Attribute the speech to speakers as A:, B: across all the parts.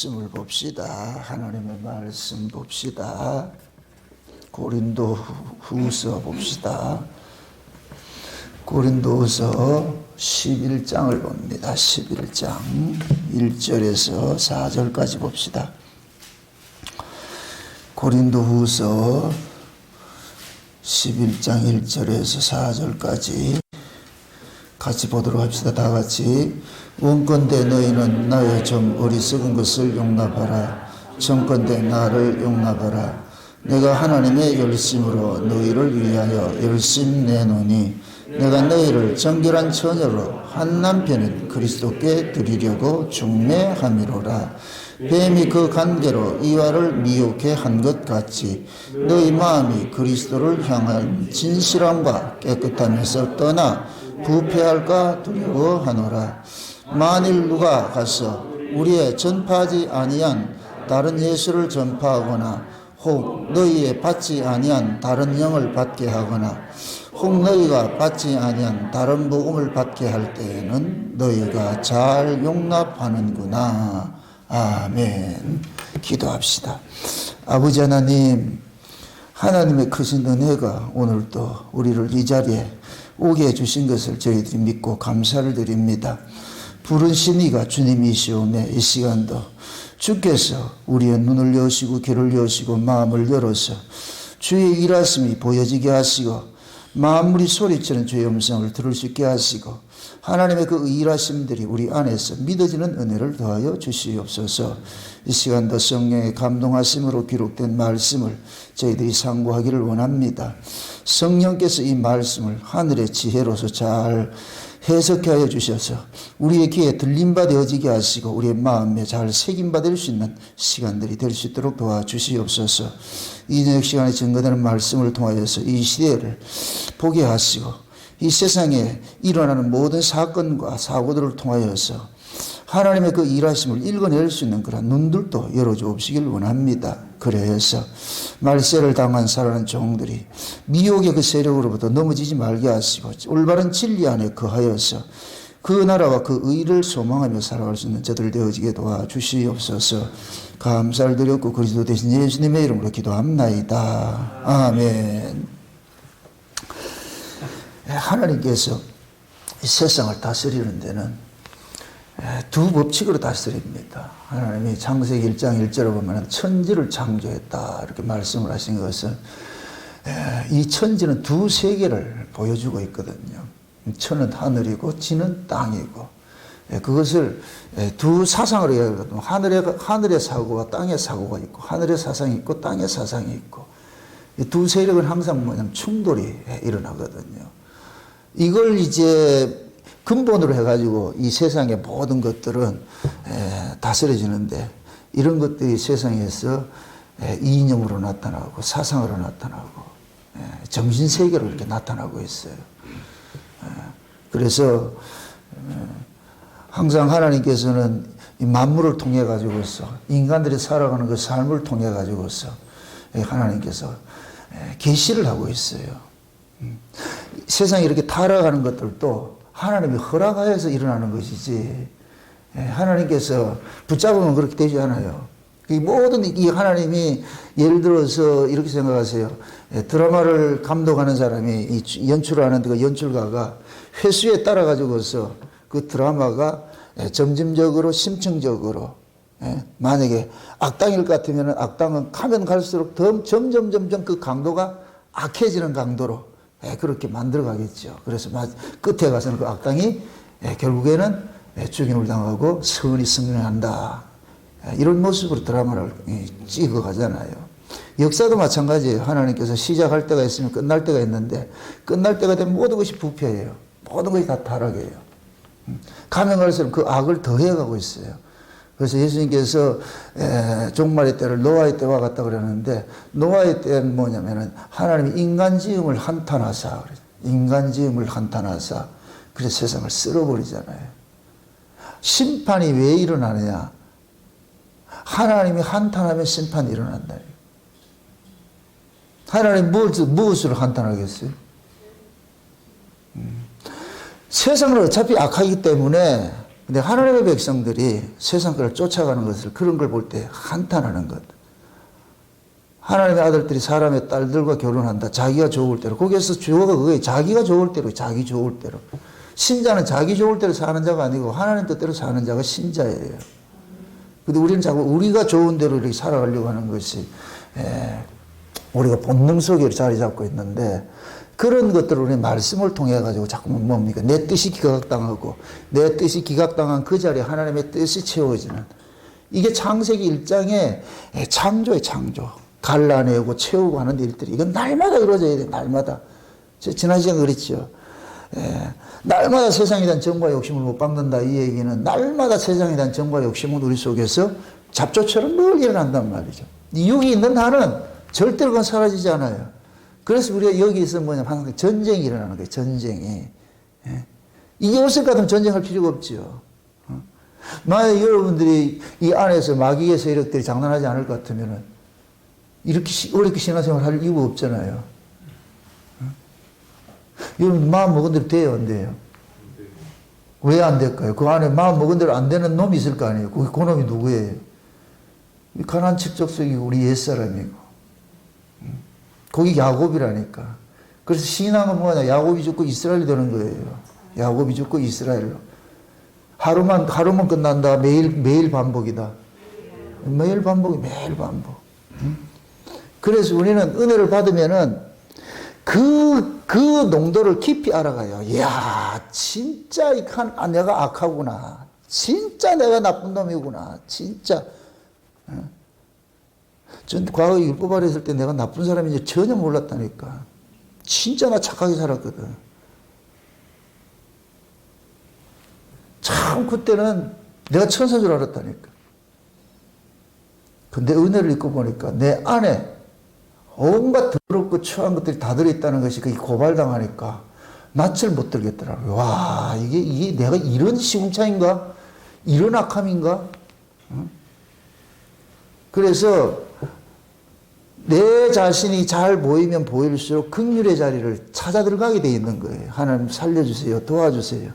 A: 말씀을 봅시다. 하나님의 말씀 봅시다. 고린도 후서 봅시다. 고린도후서 11장을 봅니다. 11장 1절에서 4절까지 봅시다. 고린도후서 11장 1절에서 4절까지 같이 보도록 합시다. 다 같이. 원컨대 너희는 나의 좀 어리석은 것을 용납하라. 청컨대 나를 용납하라. 내가 하나님의 열심으로 너희를 위하여 열심 내노니 내가 너희를 정결한 처녀로 한 남편인 그리스도께 드리려고 중매함이로라. 뱀이 그 관계로 이와를 미혹해 한 것 같이 너희 마음이 그리스도를 향한 진실함과 깨끗함에서 떠나 부패할까 두려워하노라. 만일 누가 가서 우리의 전파하지 아니한 다른 예수를 전파하거나 혹 너희의 받지 아니한 다른 영을 받게 하거나 혹 너희가 받지 아니한 다른 복음을 받게 할 때에는 너희가 잘 용납하는구나. 아멘. 기도합시다. 아버지 하나님, 하나님의 크신 은혜가 오늘도 우리를 이 자리에 오게 해주신 것을 저희들이 믿고 감사를 드립니다. 부른 신이가 주님이시오매 이 시간도 주께서 우리의 눈을 여시고 귀를 여시고 마음을 열어서 주의 일하심이 보여지게 하시고 만물이 소리치는 주의 음성을 들을 수 있게 하시고 하나님의 그 일하심들이 우리 안에서 믿어지는 은혜를 더하여 주시옵소서. 이 시간도 성령의 감동하심으로 기록된 말씀을 저희들이 상고하기를 원합니다. 성령께서 이 말씀을 하늘의 지혜로서 잘 해석하여 주셔서 우리의 귀에 들림바 되어지게 하시고 우리의 마음에 잘 새김받을 수 있는 시간들이 될 수 있도록 도와주시옵소서. 이 저녁 시간에 증거되는 말씀을 통하여서 이 시대를 보게 하시고 이 세상에 일어나는 모든 사건과 사고들을 통하여서 하나님의 그 일하심을 읽어낼 수 있는 그런 눈들도 열어주옵시길 원합니다. 그래서 말세를 당한 살아가는 종들이 미혹의 그 세력으로부터 넘어지지 말게 하시고 올바른 진리 안에 거하여서 그 나라와 그 의를 소망하며 살아갈 수 있는 저들 되어지게 도와주시옵소서. 감사를 드렸고 그리스도 대신 예수님의 이름으로 기도합나이다. 아멘. 하나님께서 이 세상을 다스리는 데는 두 법칙으로 다스립니다. 하나님이 창세기 1장 1절을 보면 천지를 창조했다 이렇게 말씀을 하신 것은 이 천지는 두 세계를 보여주고 있거든요. 천은 하늘이고 지는 땅이고 그것을 두 사상으로 이야기하거든요. 하늘의 사고와 땅의 사고가 있고 하늘의 사상이 있고 땅의 사상이 있고 이 두 세력은 항상 뭐냐면 충돌이 일어나거든요. 이걸 이제 근본으로 해가지고 이 세상의 모든 것들은 다스려지는데 이런 것들이 세상에서 이념으로 나타나고 사상으로 나타나고 정신세계로 이렇게 나타나고 있어요. 그래서 항상 하나님께서는 이 만물을 통해 가지고서 인간들이 살아가는 그 삶을 통해 가지고서 하나님께서 계시를 하고 있어요. 세상에 이렇게 타락하는 것들도 하나님이 허락하여서 일어나는 것이지 하나님께서 붙잡으면 그렇게 되지 않아요. 이 모든 이 하나님이 예를 들어서 이렇게 생각하세요. 드라마를 감독하는 사람이 이 연출하는 그 연출가가 회수에 따라 가지고서 그 드라마가 점진적으로 심층적으로 만약에 악당일 것 같으면 악당은 가면 갈수록 점점 그 강도가 악해지는 강도로 그렇게 만들어 가겠죠. 그래서 끝에 가서는 그 악당이 결국에는 죽임을 당하고 선이 승리한다. 이런 모습으로 드라마를 찍어 가잖아요. 역사도 마찬가지예요. 하나님께서 시작할 때가 있으면 끝날 때가 있는데 끝날 때가 되면 모든 것이 부패예요. 모든 것이 다 타락이에요. 가면 갈수록 그 악을 더해가고 있어요. 그래서 예수님께서 종말의 때를 노아의 때와 같다 그러는데 노아의 때는 뭐냐면은 하나님이 인간 지음을 한탄하사 인간 지음을 한탄하사 그래서 세상을 쓸어버리잖아요. 심판이 왜 일어나느냐? 하나님이 한탄하면 심판이 일어난다. 하나님 무엇을 한탄하겠어요? 세상은 어차피 악하기 때문에 근데 하나님의 백성들이 세상 걸 쫓아가는 것을 그런 걸 볼 때 한탄하는 것. 하나님의 아들들이 사람의 딸들과 결혼한다. 자기가 좋을 대로. 거기에서 주어가 그거예요. 자기가 좋을 대로, 자기 좋을 대로. 신자는 자기 좋을 대로 사는 자가 아니고 하나님 뜻대로 사는 자가 신자예요. 근데 우리는 자꾸 우리가 좋은 대로 이렇게 살아가려고 하는 것이 우리가 본능 속에 자리 잡고 있는데 그런 것들을 우리 말씀을 통해 가지고 자꾸만 뭡니까? 내 뜻이 기각당하고 내 뜻이 기각당한 그 자리에 하나님의 뜻이 채워지는 이게 창세기 1장의 창조의 창조. 갈라내고 채우고 하는 일들이 이건 날마다 이루어져야 돼. 날마다. 지난 시간에 그랬죠. 날마다 세상에 대한 정과 욕심을 못 받는다. 이 얘기는 날마다 세상에 대한 정과 욕심은 우리 속에서 잡초처럼 늘 일어난단 말이죠. 여기 있는 한은 절대로 그건 사라지지 않아요. 그래서 우리가 여기 있으면 뭐냐면 항상 전쟁이 일어나는 거예요. 전쟁이. 이게 없을 것 같으면 전쟁할 필요가 없죠. 만약 여러분들이 이 안에서 마귀의 세력들이 장난하지 않을 것 같으면은 이렇게 어렵게 신앙생활 할 이유가 없잖아요. 여러분 마음 먹은 대로 돼요, 안 돼요? 왜 안 될까요? 그 안에 마음 먹은 대로 안 되는 놈이 있을 거 아니에요. 그 놈이 누구예요? 가나안 척족속이 우리 옛사람이고 거기 야곱이라니까. 그래서 신앙은 뭐냐? 야곱이 죽고 이스라엘이 되는 거예요. 야곱이 죽고 이스라엘로. 하루만 끝난다. 매일 반복이다. 매일 반복이 매일 반복. 그래서 우리는 은혜를 받으면은 그 농도를 깊이 알아가요. 이야, 진짜 내가 악하구나. 진짜 내가 나쁜 놈이구나. 진짜. 전 과거에 율법 아래 있을 때 내가 나쁜 사람인지 전혀 몰랐다니까. 진짜 나 착하게 살았거든. 참 그때는 내가 천사인 줄 알았다니까. 근데 은혜를 입고 보니까 내 안에 온갖 더럽고 추한 것들이 다 들어있다는 것이 그게 고발당하니까 낯을 못 들겠더라고요. 와, 이게 내가 이런 시궁창인가? 이런 악함인가? 그래서 내 자신이 잘 보이면 보일수록 긍휼의 자리를 찾아 들어가게 돼 있는 거예요. 하나님 살려주세요. 도와주세요.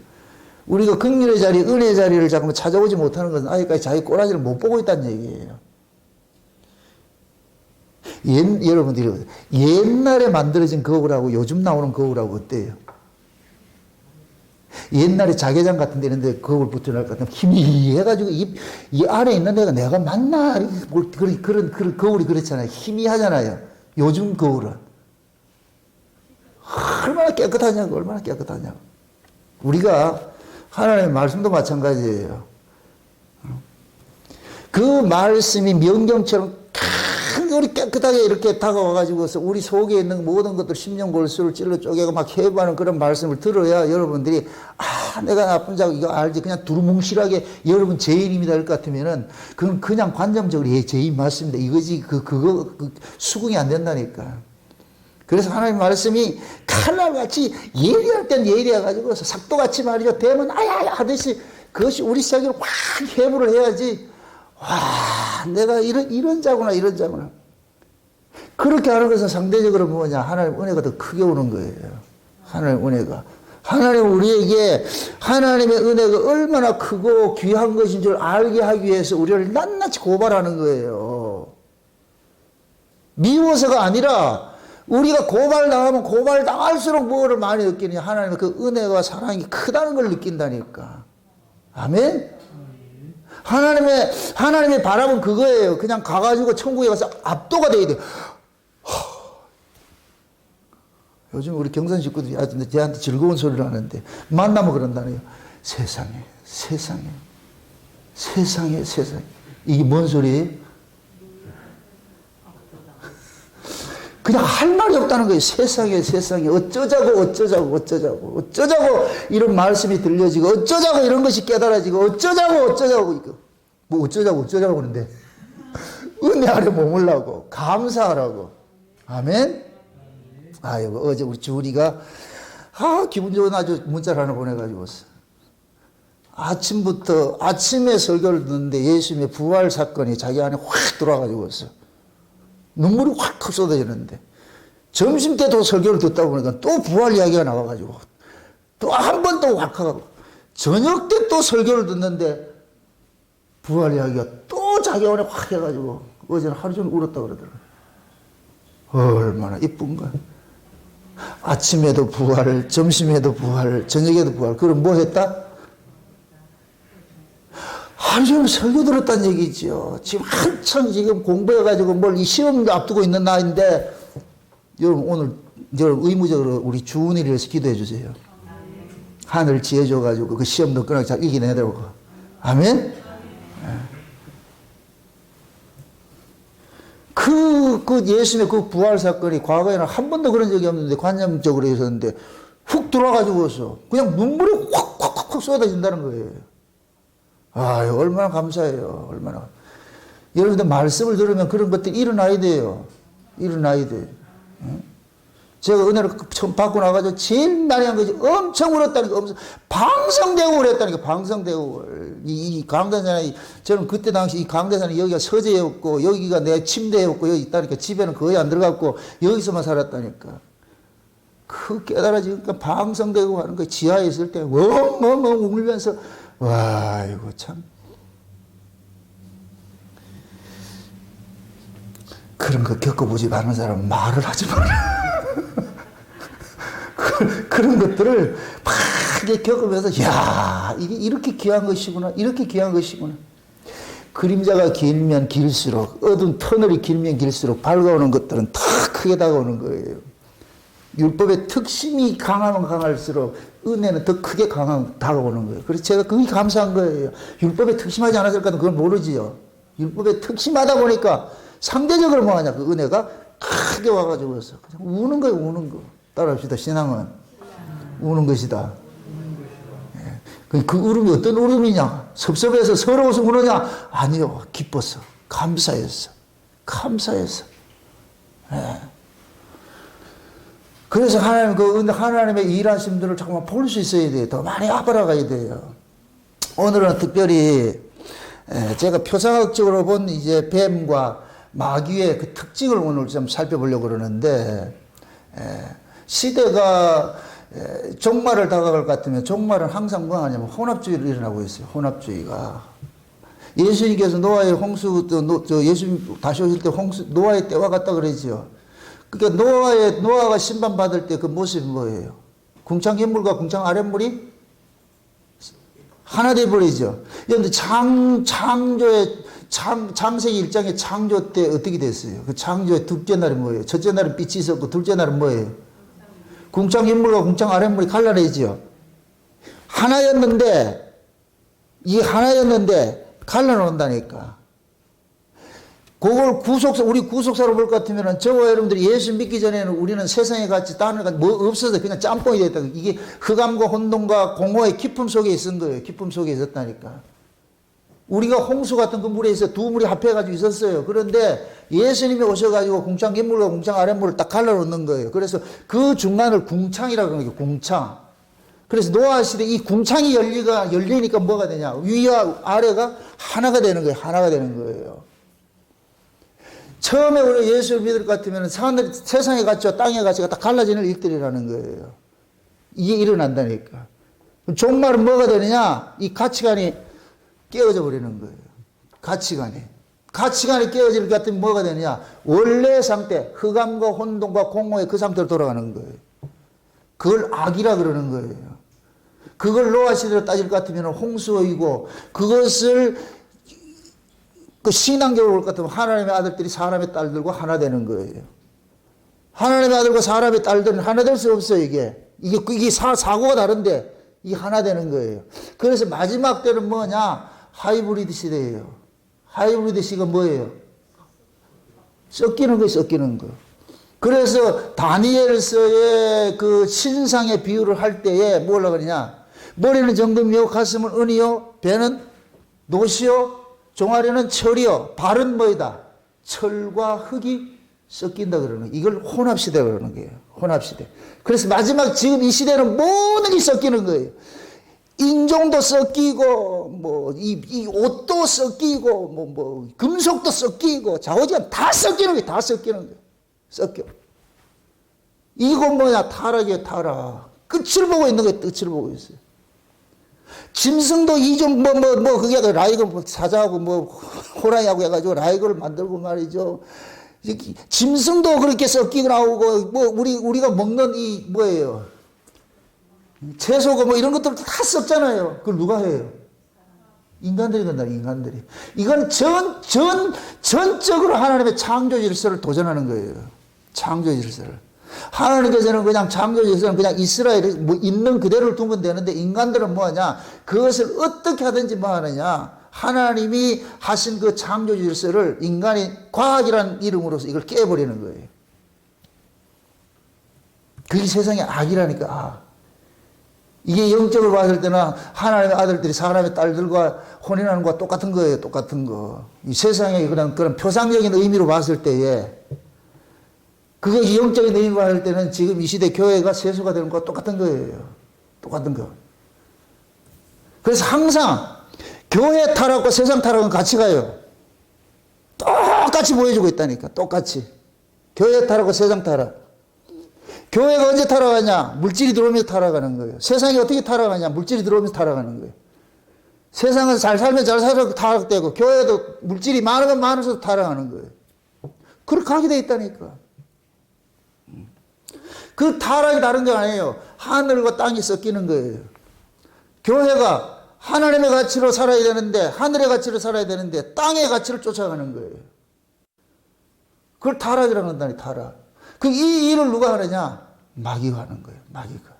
A: 우리가 긍휼의 자리, 은혜의 자리를 자꾸 찾아오지 못하는 것은 아직까지 자기 꼬라지를 못 보고 있다는 얘기예요. 여러분들이 옛날에 만들어진 거울하고 요즘 나오는 거울하고 어때요? 옛날에 자개장 같은 데 있는데 거울 붙여놓을 것 같으면 희미해가지고 이 안에 있는 애가 내가 맞나? 그런 거울이 그렇잖아요. 희미하잖아요. 요즘 거울은. 얼마나 깨끗하냐고, 얼마나 깨끗하냐고. 우리가 하나님의 말씀도 마찬가지예요. 그 말씀이 명경처럼 우리 깨끗하게 이렇게 다가와가지고서 우리 속에 있는 모든 것들 심령 골수를 찔러 쪼개고 막 해부하는 그런 말씀을 들어야 여러분들이 내가 나쁜 자고 이거 알지. 그냥 두루뭉실하게 여러분 죄인입니다 할 것 같으면은 그건 그냥 관념적으로 죄인 맞습니다 이거지. 그거 수긍이 안 된다니까. 그래서 하나님 말씀이 칼날같이 예리할 땐 예리해가지고 삭도같이 말이죠. 되면 아야 하듯이 그것이 우리 시작으로 확 해부를 해야지. 와, 내가 이런 자구나. 그렇게 하는 것은 상대적으로 뭐냐. 하나님 은혜가 더 크게 오는 거예요. 하나님 은혜가. 하나님 우리에게 하나님의 은혜가 얼마나 크고 귀한 것인 줄 알게 하기 위해서 우리를 낱낱이 고발하는 거예요. 미워서가 아니라 우리가 고발당하면 고발당할수록 뭐를 많이 느끼느냐. 하나님의 그 은혜와 사랑이 크다는 걸 느낀다니까. 아멘? 하나님의 바람은 그거예요. 그냥 가가지고 천국에 가서 압도가 돼야 돼요. 요즘 우리 경산 식구들이 저한테 즐거운 소리를 하는데, 만나면 그런다네요. 세상에. 이게 뭔 소리예요? 그냥 할 말이 없다는 거예요. 세상에. 어쩌자고. 이런 말씀이 들려지고, 어쩌자고 이런 것이 깨달아지고, 어쩌자고. 이거. 뭐 어쩌자고 그러는데. 은혜 아래 머물라고. 감사하라고. 아멘? 아이고, 어제 우리 주은이가, 기분 좋은 아주 문자를 하나 보내가지고 아침에 설교를 듣는데 예수님의 부활 사건이 자기 안에 확 들어와가지고 눈물이 확 쏟아지는데 점심 때도 설교를 듣다 보니까 또 부활 이야기가 나와가지고 또 한 번 또 확 하고 저녁 때 또 설교를 듣는데 부활 이야기가 또 자기 안에 확 해가지고 어제는 하루 종일 울었다 그러더라고요. 얼마나 이쁜가. 아침에도 부활, 점심에도 부활, 저녁에도 부활. 그럼 뭐 했다? 하루 종일 설교 들었다는 얘기죠. 지금 한참 지금 공부해가지고 뭘 이 시험 앞두고 있는 나이인데, 여러분 오늘 의무적으로 우리 주은이를 위해서 기도해 주세요. 하늘 지혜줘가지고 그 시험도 끊어서 잘 이겨내더라고. 아멘? 그 예수님의 그 부활 사건이 과거에는 한 번도 그런 적이 없는데 관념적으로 있었는데 훅 들어와가지고서 그냥 눈물이 확 쏟아진다는 거예요. 아, 얼마나 감사해요. 얼마나. 여러분들 말씀을 들으면 그런 것들이 일어나야 돼요. 일어나야 돼요. 제가 은혜를 처음 받고 나가지고 제일 많이 한 것이 엄청 울었다니까. 엄청 방성대고 그랬다니까. 방성대고. 이 강대산이, 저는 그때 당시 이 강대산이 여기가 서재였고 여기가 내 침대였고 여기 있다니까. 집에는 거의 안 들어갔고 여기서만 살았다니까. 그 깨달아지니까 방성대고 하는 거 지하에 있을 때 멍멍멍 울면서 와, 이거 참. 그런 거 겪어보지 않은 사람은 말을 하지 마라. 그런 것들을 막 겪으면서, 야, 이게 이렇게 귀한 것이구나. 이렇게 귀한 것이구나. 그림자가 길면 길수록, 어두운 터널이 길면 길수록 밝아오는 것들은 더 크게 다가오는 거예요. 율법의 특심이 강하면 강할수록 은혜는 더 크게 다가오는 거예요. 그래서 제가 그게 감사한 거예요. 율법에 특심하지 않았을까는 그걸 모르지요. 율법에 특심하다 보니까 상대적으로 뭐하냐, 그 은혜가 크게 와가지고서 그냥 우는 거예요, 우는 거. 따라합시다. 신앙은 우는 것이다. 그 울음이 어떤 울음이냐? 섭섭해서 서러워서 우느냐? 아니요. 기뻐서, 감사해서, 감사해서. 그래서 하나님의 일하심들을 정말 볼 수 있어야 돼요. 더 많이 알아가야 돼요. 오늘은 특별히 제가 표상학적으로 본 이제 뱀과 마귀의 그 특징을 오늘 좀 살펴보려고 그러는데, 시대가 종말을 다가갈 것 같으면 종말은 항상 뭐 하냐면 혼합주의로 일어나고 있어요. 혼합주의가. 예수님께서 노아의 홍수, 예수님 다시 오실 때 노아의 때와 같다 그러죠. 그러니까 노아가 심판받을 때 그 모습이 뭐예요? 궁창 윗물과 궁창 아랫물이 하나 돼버리죠. 여러분들 창세기 1장의 창조 때 어떻게 됐어요? 그 창조의 둘째 날이 뭐예요? 첫째 날은 빛이 있었고 둘째 날은 뭐예요? 궁창 윗물과 궁창 아랫물이 갈라내죠. 하나였는데 갈라놓는다니까. 그걸 우리 구속사로 볼 것 같으면 저와 여러분들이 예수 믿기 전에는 우리는 세상에 같이 다른 뭐 없어서 그냥 짬뽕이 됐다. 이게 흑암과 혼돈과 공허의 깊음 속에 있은 거예요. 깊음 속에 있었다니까. 우리가 홍수 같은 그 물에 있어 두 물이 합해가지고 있었어요. 그런데 예수님이 오셔가지고 궁창 윗물과 궁창 아랫물을 딱 갈라놓는 거예요. 그래서 그 중간을 궁창이라고 그러는 거예요. 궁창. 그래서 노아 시대 이 궁창이 열리니까 뭐가 되냐? 위와 아래가 하나가 되는 거예요. 하나가 되는 거예요. 처음에 우리 예수를 믿을 것 같으면 세상의 가치와 땅의 가치가 딱 갈라지는 일들이라는 거예요. 이게 일어난다니까. 종말은 뭐가 되느냐? 이 가치관이 깨어져 버리는 거예요. 가치관이 깨어질 것 같으면 뭐가 되느냐? 원래 상태, 흑암과 혼돈과 공허의 그 상태로 돌아가는 거예요. 그걸 악이라 그러는 거예요. 그걸 노아 시대로 따질 것 같으면 홍수이고, 그것을 그 신앙적으로 볼 것 같으면 하나님의 아들들이 사람의 딸들과 하나 되는 거예요. 하나님의 아들과 사람의 딸들은 하나 될 수 없어요, 이게. 이게 사고가 다른데, 이게 하나 되는 거예요. 그래서 마지막 때는 뭐냐? 하이브리드 시대예요. 하이브리드 시대가 뭐예요? 섞이는 거예요, 섞이는 거. 그래서 다니엘서의 그 신상의 비유를 할 때에 뭐라 그러냐? 머리는 정금이요, 가슴은 은이요, 배는 노시요, 종아리는 철이요, 발은 뭐이다? 철과 흙이 섞인다 그러는 거예요. 이걸 혼합시대 그러는 거예요. 혼합시대. 그래서 마지막 지금 이 시대는 모든 게 섞이는 거예요. 인종도 섞이고, 이 옷도 섞이고, 금속도 섞이고, 좌우지간 다 섞이는 거예요. 다 섞이는 거예요. 섞여. 이건 뭐냐? 타락이에요, 타락. 끝을 보고 있는 거예요. 끝을 보고 있어요. 짐승도 이종 그게 라이거 사자하고 호랑이하고 해가지고 라이거를 만들고 말이죠. 짐승도 그렇게 섞이고 나오고 우리가 먹는 이 뭐예요? 채소고 이런 것들 다 썩잖아요. 그걸 누가 해요? 인간들이 건다, 인간들이. 이건 전적으로 하나님의 창조 질서를 도전하는 거예요. 창조 질서를. 하나님께서는 그냥 창조 질서는 그냥 이스라엘이 있는 그대로를 두면 되는데 인간들은 뭐하냐? 그것을 어떻게 하든지 뭐 하느냐? 하나님이 하신 그 창조 질서를 인간이 과학이라는 이름으로서 이걸 깨버리는 거예요. 그게 세상의 악이라니까, 악. 이게 영적으로 봤을 때는 하나님의 아들들이 사람의 딸들과 혼인하는 것과 똑같은 거예요. 똑같은 거. 이 세상의 그런 표상적인 의미로 봤을 때에 그게 영적인 의미로 봤을 때는 지금 이 시대 교회가 세수가 되는 것과 똑같은 거예요. 똑같은 거. 그래서 항상 교회 타락과 세상 타락은 같이 가요. 똑같이 보여주고 있다니까. 똑같이. 교회 타락과 세상 타락. 교회가 언제 타락하냐? 물질이 들어오면서 타락하는 거예요. 세상이 어떻게 타락하냐? 물질이 들어오면서 타락하는 거예요. 세상은 잘 살면 잘 살아서 타락되고 교회도 물질이 많으면 많아서 타락하는 거예요. 그렇게 하게 돼 있다니까. 그 타락이 다른 게 아니에요. 하늘과 땅이 섞이는 거예요. 교회가 하나님의 가치로 살아야 되는데 하늘의 가치로 살아야 되는데 땅의 가치를 쫓아가는 거예요. 그걸 타락이라고 한다니, 타락. 이 일을 누가 하느냐? 마귀가 하는 거예요. 마귀가.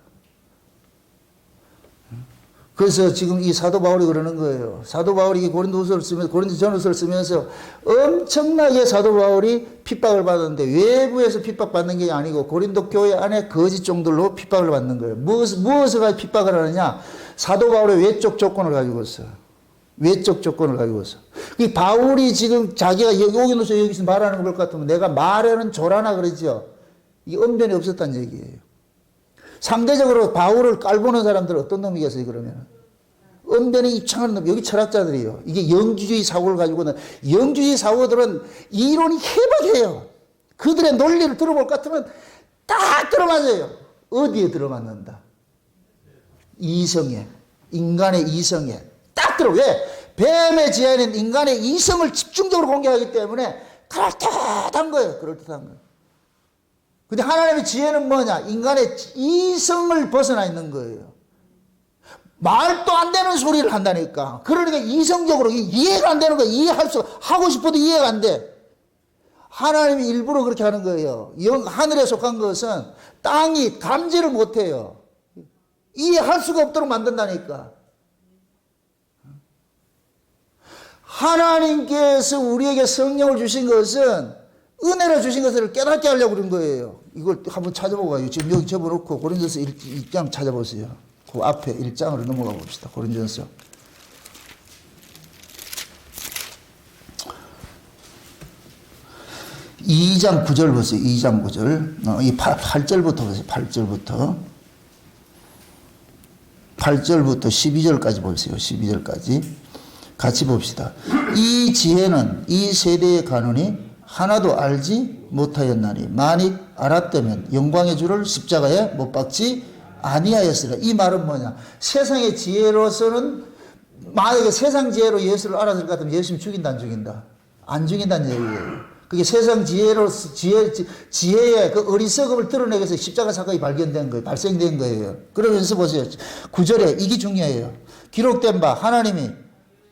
A: 그래서 지금 이 사도 바울이 그러는 거예요. 사도 바울이 고린도전후서를 쓰면서 엄청나게 사도 바울이 핍박을 받았는데 외부에서 핍박받는 게 아니고 고린도 교회 안에 거짓 종들로 핍박을 받는 거예요. 무엇을 가지고 핍박을 하느냐? 사도 바울의 외적 조건을 가지고 있어. 외적 조건을 가지고 있어. 이 바울이 지금 자기가 여기서 말하는 걸 같으면 내가 말에는 조라나 그러죠. 이 언변이 없었다는 얘기예요. 상대적으로 바울을 깔보는 사람들은 어떤 놈이겠어요, 그러면? 언변에 입창하는 놈, 여기 철학자들이요. 이게 영주주의 사고를 가지고는, 영주주의 사고들은 이론이 해박해요. 그들의 논리를 들어볼 것 같으면 딱 들어맞아요. 어디에 들어맞는다? 이성에. 인간의 이성에. 딱 들어. 왜? 뱀의 지혜는 인간의 이성을 집중적으로 공격하기 때문에 그럴듯한 거예요. 그럴듯한 거예요. 근데 하나님의 지혜는 뭐냐? 인간의 이성을 벗어나 있는 거예요. 말도 안 되는 소리를 한다니까. 그러니까 이성적으로 이해가 안 되는 거예요. 하고 싶어도 이해가 안 돼. 하나님이 일부러 그렇게 하는 거예요. 하늘에 속한 것은 땅이 감지를 못 해요. 이해할 수가 없도록 만든다니까. 하나님께서 우리에게 성령을 주신 것은 은혜로 주신 것을 깨닫게 하려고 그런 거예요. 이걸 한번 찾아보고 가요. 지금 여기 접어놓고 고린도서 1장 찾아보세요. 그 앞에 1장으로 넘어가 봅시다. 고린도서. 이 2장 9절 보세요. 2장 9절. 이 8절부터 보세요. 8절부터. 8절부터 12절까지 보세요. 12절까지. 같이 봅시다. 이 지혜는 이 세대의 가문이 하나도 알지 못하였나니 만일 알았다면 영광의 주를 십자가에 못 박지 아니하였으리라. 이 말은 뭐냐? 세상의 지혜로서는 만약에 세상 지혜로 예수를 알았을 것 같으면 예수님 죽인다 안 죽인다? 안 죽인다는 얘기예요. 그게 세상 지혜의 그 어리석음을 드러내기 위해서 십자가 사건이 발견된 거예요. 발생된 거예요. 그러면서 보세요. 9절에 이게 중요해요. 기록된 바 하나님이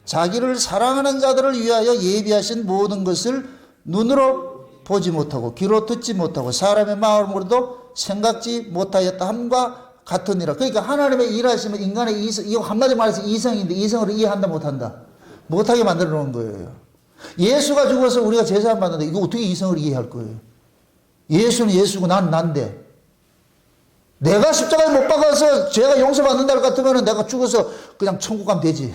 A: 자기를 사랑하는 자들을 위하여 예비하신 모든 것을 눈으로 보지 못하고 귀로 듣지 못하고 사람의 마음으로도 생각지 못하였다 함과 같으니라. 그러니까 하나님의 일하시면 인간의 이성, 이거 한마디 말해서 이성인데 이성으로 이해한다 못한다? 못하게 만들어 놓은 거예요. 예수가 죽어서 우리가 제사를 받는데 이거 어떻게 이성을 이해할 거예요? 예수는 예수고 난 난데 내가 십자가에 못 박아서 죄가 용서받는다 같으면 내가 죽어서 그냥 천국 가면 되지.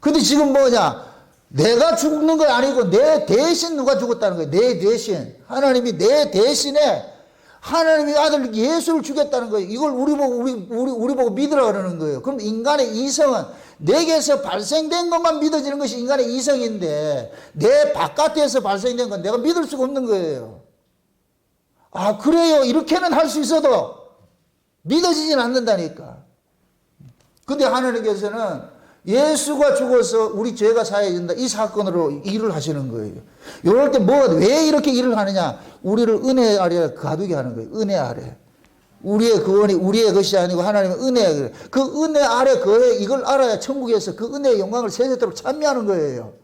A: 근데 지금 뭐냐? 내가 죽는 거 아니고 내 대신 누가 죽었다는 거예요. 내 대신. 하나님이 내 대신에 하나님의 아들 예수를 죽였다는 거예요. 이걸 우리 보고 믿으라 그러는 거예요. 그럼 인간의 이성은 내게서 발생된 것만 믿어지는 것이 인간의 이성인데 내 바깥에서 발생된 건 내가 믿을 수가 없는 거예요. 아, 그래요. 이렇게는 할 수 있어도 믿어지진 않는다니까. 근데 하나님께서는 예수가 죽어서 우리 죄가 사해진다. 이 사건으로 일을 하시는 거예요. 이럴 때 왜 이렇게 일을 하느냐? 우리를 은혜 아래 가두게 하는 거예요. 은혜 아래. 우리의 구원이 우리의 것이 아니고 하나님의 은혜. 그 은혜 아래 거해 이걸 알아야 천국에서 그 은혜의 영광을 세세토록 찬미하는 거예요.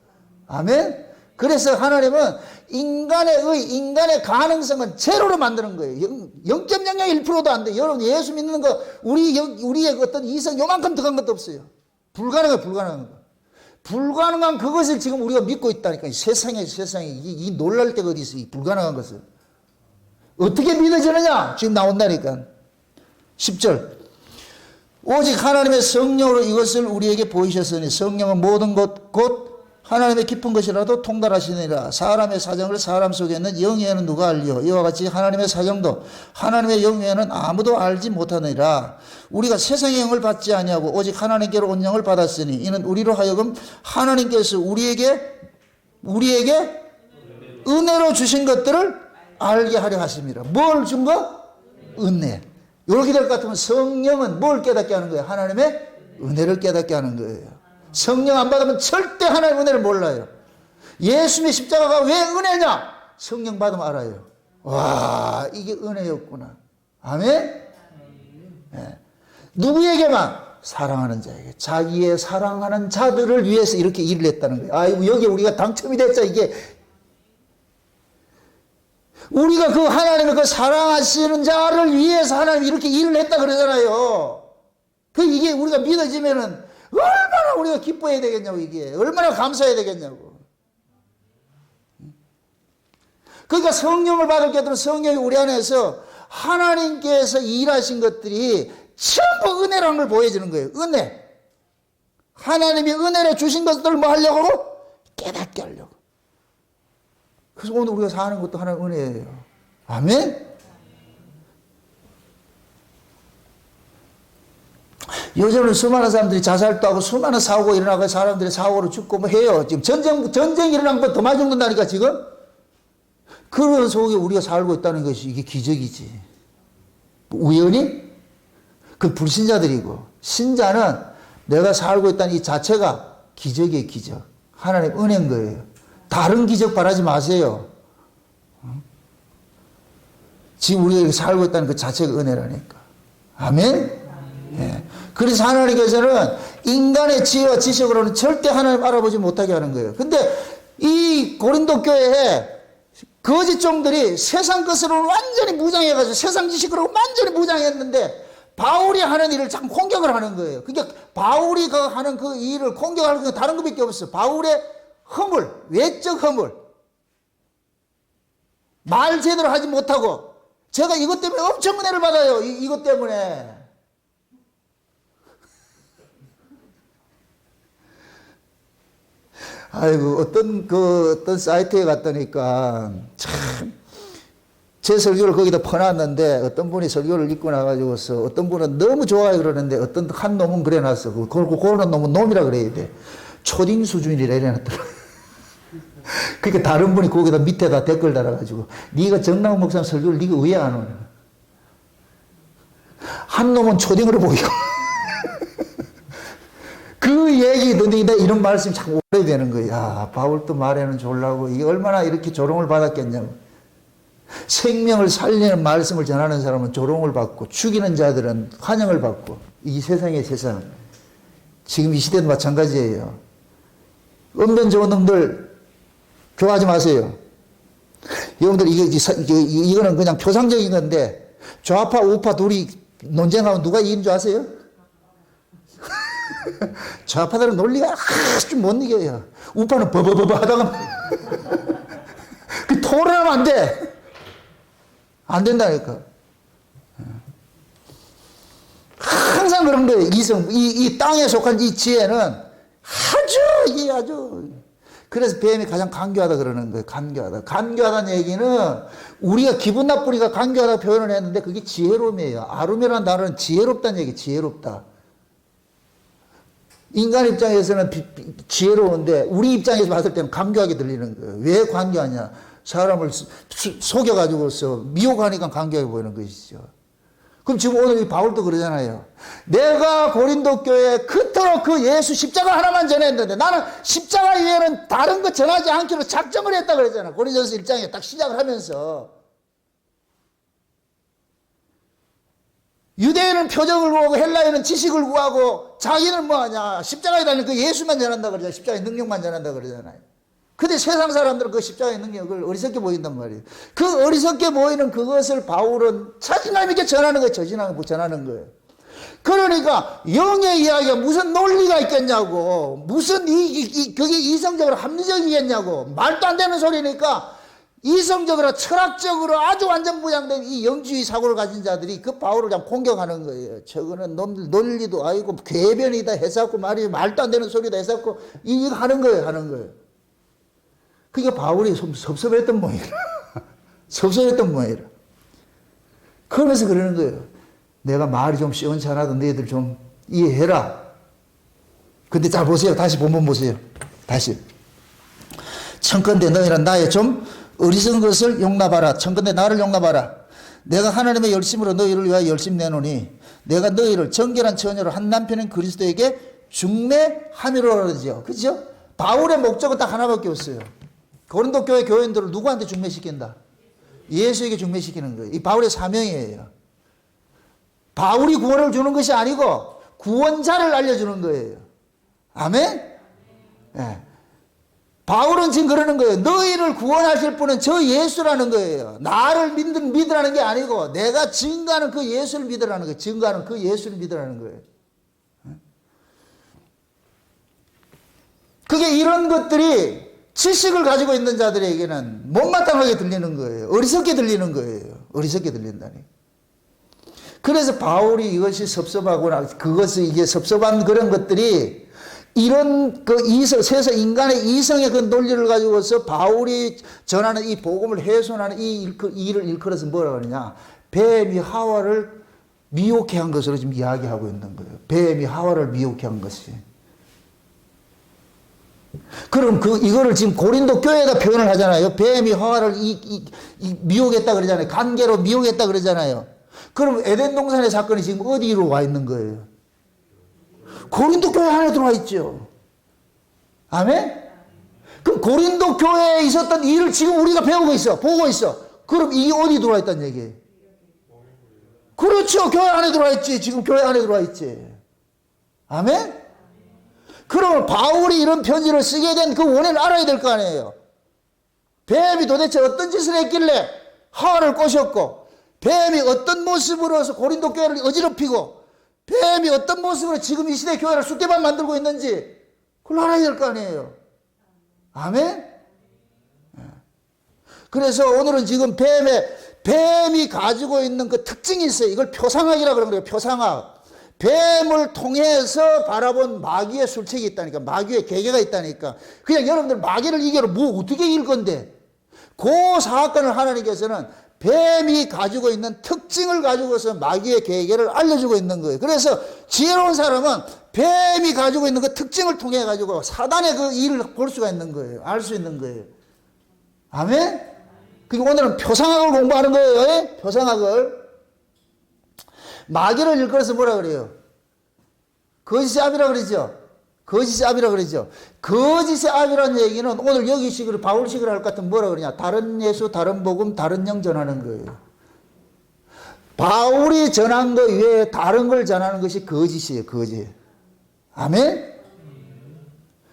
A: 아멘? 그래서 하나님은 인간의 가능성은 제로로 만드는 거예요. 0.001%도 안 돼. 여러분 예수 믿는 거 우리의 어떤 이성 요만큼 들어간 것도 없어요. 불가능한 거. 불가능한 그것을 지금 우리가 믿고 있다니까. 세상에 이 놀랄 데가 어디 있어. 이 불가능한 것을. 어떻게 믿어지느냐? 지금 나온다니까. 10절. 오직 하나님의 성령으로 이것을 우리에게 보이셨으니 성령은 모든 것 곧 하나님의 깊은 것이라도 통달하시느니라. 사람의 사정을 사람 속에 있는 영에는 누가 알리요? 이와 같이 하나님의 사정도 하나님의 영에는 아무도 알지 못하느니라. 우리가 세상의 영을 받지 아니하고 오직 하나님께로 온 영을 받았으니 이는 우리로 하여금 하나님께서 우리에게 은혜로 주신 것들을 알게 하려 하십니다. 뭘 준 거? 은혜. 이렇게 될 것 같으면 성령은 뭘 깨닫게 하는 거예요? 하나님의 은혜를 깨닫게 하는 거예요. 성령 안 받으면 절대 하나님의 은혜를 몰라요. 예수님의 십자가가 왜 은혜냐? 성령 받으면 알아요. 와, 이게 은혜였구나. 아멘? 네. 누구에게만? 사랑하는 자에게. 자기의 사랑하는 자들을 위해서 이렇게 일을 했다는 거예요. 아이고, 여기 우리가 당첨이 됐자, 이게. 우리가 그 하나님의 그 사랑하시는 자를 위해서 하나님 이렇게 일을 했다 그러잖아요. 이게 우리가 믿어지면은 얼마나 우리가 기뻐해야 되겠냐고, 이게. 얼마나 감사해야 되겠냐고. 그러니까 성령을 받을 게 되면 성령이 우리 안에서 하나님께서 일하신 것들이 전부 은혜라는 걸 보여주는 거예요. 은혜. 하나님이 은혜를 주신 것들을 뭐 하려고 하고? 깨닫게 하려고. 그래서 오늘 우리가 사는 것도 하나의 은혜예요. 아멘? 요즘은 수많은 사람들이 자살도 하고 수많은 사고가 일어나고 사람들이 사고로 죽고 뭐 해요. 지금 전쟁이 일어난 것보다 더 많이 죽는다니까 지금. 그런 속에 우리가 살고 있다는 것이 이게 기적이지. 우연히? 그 불신자들이고. 신자는 내가 살고 있다는 이 자체가 기적이에요, 기적. 하나님 은혜인 거예요. 다른 기적 바라지 마세요. 지금 우리가 살고 있다는 그 자체가 은혜라니까. 아멘? 예. 그래서 하나님께서는 인간의 지혜와 지식으로는 절대 하나님 알아보지 못하게 하는 거예요. 근데 이 고린도 교회에 거짓 종들이 세상 것으로 완전히 무장해가지고 세상 지식으로 완전히 무장했는데 바울이 하는 일을 자꾸 공격을 하는 거예요. 그러니까 바울이 하는 그 일을 공격하는 건 다른 것밖에 없어요. 바울의 허물, 외적 허물. 말 제대로 하지 못하고 제가 이것 때문에 엄청 은혜를 받아요. 이것 때문에. 아이고, 어떤 사이트에 갔더니까, 참, 제 설교를 거기다 퍼놨는데, 어떤 분이 설교를 읽고 나가지고서, 어떤 분은 너무 좋아요 그러는데, 어떤 한 놈은 그래 놨어. 그런 놈은 놈이라 그래야 돼. 초딩 수준이라 이래 놨더라. 그러니까 다른 분이 거기다 밑에다 댓글 달아가지고, 네가 정남 목사 설교를 네가 왜 안 오냐. 한 놈은 초딩으로 보이고, 그 얘기 듣는데 이런 말씀이 참 오래되는 거예요. 야, 바울도 말에는 졸라고 이게 얼마나 이렇게 조롱을 받았겠냐고. 생명을 살리는 말씀을 전하는 사람은 조롱을 받고 죽이는 자들은 환영을 받고 이 세상의 세상. 지금 이 시대도 마찬가지예요. 언변 좋은 놈들 좋아하지 마세요. 여러분들 이거는 그냥 표상적인 건데 좌파 우파 둘이 논쟁하면 누가 이긴 줄 아세요? 좌파들은 논리가 아주 못 이겨요. 우파는 버버버버 하다가 그 토론하면 안 돼. 안 된다니까. 항상 그런 거예요. 이 땅에 속한 이 지혜는 이게 아주. 그래서 뱀이 가장 간교하다 그러는 거예요. 간교하다. 간교하다는 얘기는 우리가 기분 나쁘니까 간교하다 표현을 했는데 그게 지혜로움이에요. 아름이라는 단어는 지혜롭다는 얘기예요. 지혜롭다. 인간 입장에서는 지혜로운데 우리 입장에서 봤을 때는 간교하게 들리는 거예요. 왜 간교하냐? 사람을 속여가지고서 미혹하니까 간교하게 보이는 것이죠. 그럼 지금 오늘 이 바울도 그러잖아요. 내가 고린도 교회에 그토록 그 예수 십자가 하나만 전했는데 나는 십자가 이외에는 다른 거 전하지 않기로 작정을 했다 그랬잖아. 고린도서 1장에 딱 시작을 하면서. 유대인은 표적을 구하고 헬라인은 지식을 구하고 자기는 뭐하냐. 십자가에 달린 그 예수만 전한다 그러잖아요. 십자가의 능력만 전한다 그러잖아요. 근데 세상 사람들은 그 십자가의 능력을 어리석게 보인단 말이에요. 그 어리석게 보이는 그것을 바울은 자신감 있게 전하는 거예요. 전하는 거예요. 그러니까 영의 이야기가 무슨 논리가 있겠냐고, 무슨 그게 이성적으로 합리적이겠냐고, 말도 안 되는 소리니까 이성적으로 철학적으로 아주 완전 부양된 이 영주의 사고를 가진 자들이 그 바울을 그냥 공격하는 거예요. 저거는 놈들 논리도 아니고 궤변이다 해석고 말도 안 되는 소리다 해석고 이거 하는 거예요. 그러니까 바울이 섭섭했던 모양이라. 섭섭했던 모양이라. 그러면서 그러는 거예요. 내가 말이 좀 시원찮아도 너희들 좀 이해해라. 근데 잘 보세요. 다시 본문 보세요. 다시. 청컨대 너희는 나의 좀 어리석은 것을 용납하라. 청컨대 나를 용납하라. 내가 하나님의 열심으로 너희를 위하여 열심 내노니 내가 너희를 정결한 처녀로 한 남편인 그리스도에게 중매함이로라 그러죠. 그죠? 바울의 목적은 딱 하나밖에 없어요. 고린도 교회 교인들을 누구한테 중매시킨다? 예수에게 중매시키는 거예요. 이 바울의 사명이에요. 바울이 구원을 주는 것이 아니고 구원자를 알려주는 거예요. 아멘? 네. 바울은 지금 그러는 거예요. 너희를 구원하실 분은 저 예수라는 거예요. 나를 믿으라는 게 아니고 내가 증거하는 그 예수를 믿으라는 거예요. 증거하는 그 예수를 믿으라는 거예요. 그게 이런 것들이 지식을 가지고 있는 자들에게는 못마땅하게 들리는 거예요. 어리석게 들리는 거예요. 어리석게 들린다니. 그래서 바울이 이것이 섭섭하구나. 이게 섭섭한 그런 것들이 이런 세상 인간의 이성의 그 논리를 가지고서 바울이 전하는 이 복음을 훼손하는 이 일을 일컬어서 뭐라 그러냐. 뱀이 하와를 미혹해 한 것으로 지금 이야기하고 있는 거예요. 뱀이 하와를 미혹해 한 것이. 그럼 이거를 지금 고린도 교회가 표현을 하잖아요. 뱀이 하와를 미혹했다 그러잖아요. 관계로 미혹했다 그러잖아요. 그럼 에덴 동산의 사건이 지금 어디로 와 있는 거예요? 고린도 교회 안에 들어와 있죠. 아멘? 그럼 고린도 교회에 있었던 일을 지금 우리가 배우고 있어. 보고 있어. 그럼 이게 어디 들어와 있다는 얘기예요? 그렇죠. 교회 안에 들어와 있지. 지금 교회 안에 들어와 있지. 아멘? 그러면 바울이 이런 편지를 쓰게 된 그 원인을 알아야 될 거 아니에요. 뱀이 도대체 어떤 짓을 했길래 하와를 꼬셨고, 뱀이 어떤 모습으로서 고린도 교회를 어지럽히고, 뱀이 어떤 모습으로 지금 이 시대 교회를 쑥대밭 만들고 있는지 그걸 알아야 될 거 아니에요. 아멘? 그래서 오늘은 지금 뱀이 가지고 있는 그 특징이 있어요. 이걸 표상학이라고 그러는 거예요. 표상학. 뱀을 통해서 바라본 마귀의 술책이 있다니까. 마귀의 계계가 있다니까. 그냥 여러분들 마귀를 이겨로 어떻게 이길 건데. 그 사건을 하나님께서는 뱀이 가지고 있는 특징을 가지고서 마귀의 계계를 알려주고 있는 거예요. 그래서 지혜로운 사람은 뱀이 가지고 있는 그 특징을 통해 가지고 사단의 그 일을 볼 수가 있는 거예요. 알 수 있는 거예요. 아멘? 그러니까 오늘은 표상학을 공부하는 거예요. 예? 표상학을. 마귀를 일컬어서 뭐라 그래요? 거짓의 압이라 그러죠. 거짓의 압이라 그러죠. 거짓의 압이라는 얘기는 오늘 여기 식으로 바울식으로 할 것 같으면 뭐라 그러냐. 다른 예수, 다른 복음, 다른 영 전하는 거예요. 바울이 전한 것 외에 다른 걸 전하는 것이 거짓이에요. 거짓. 아멘?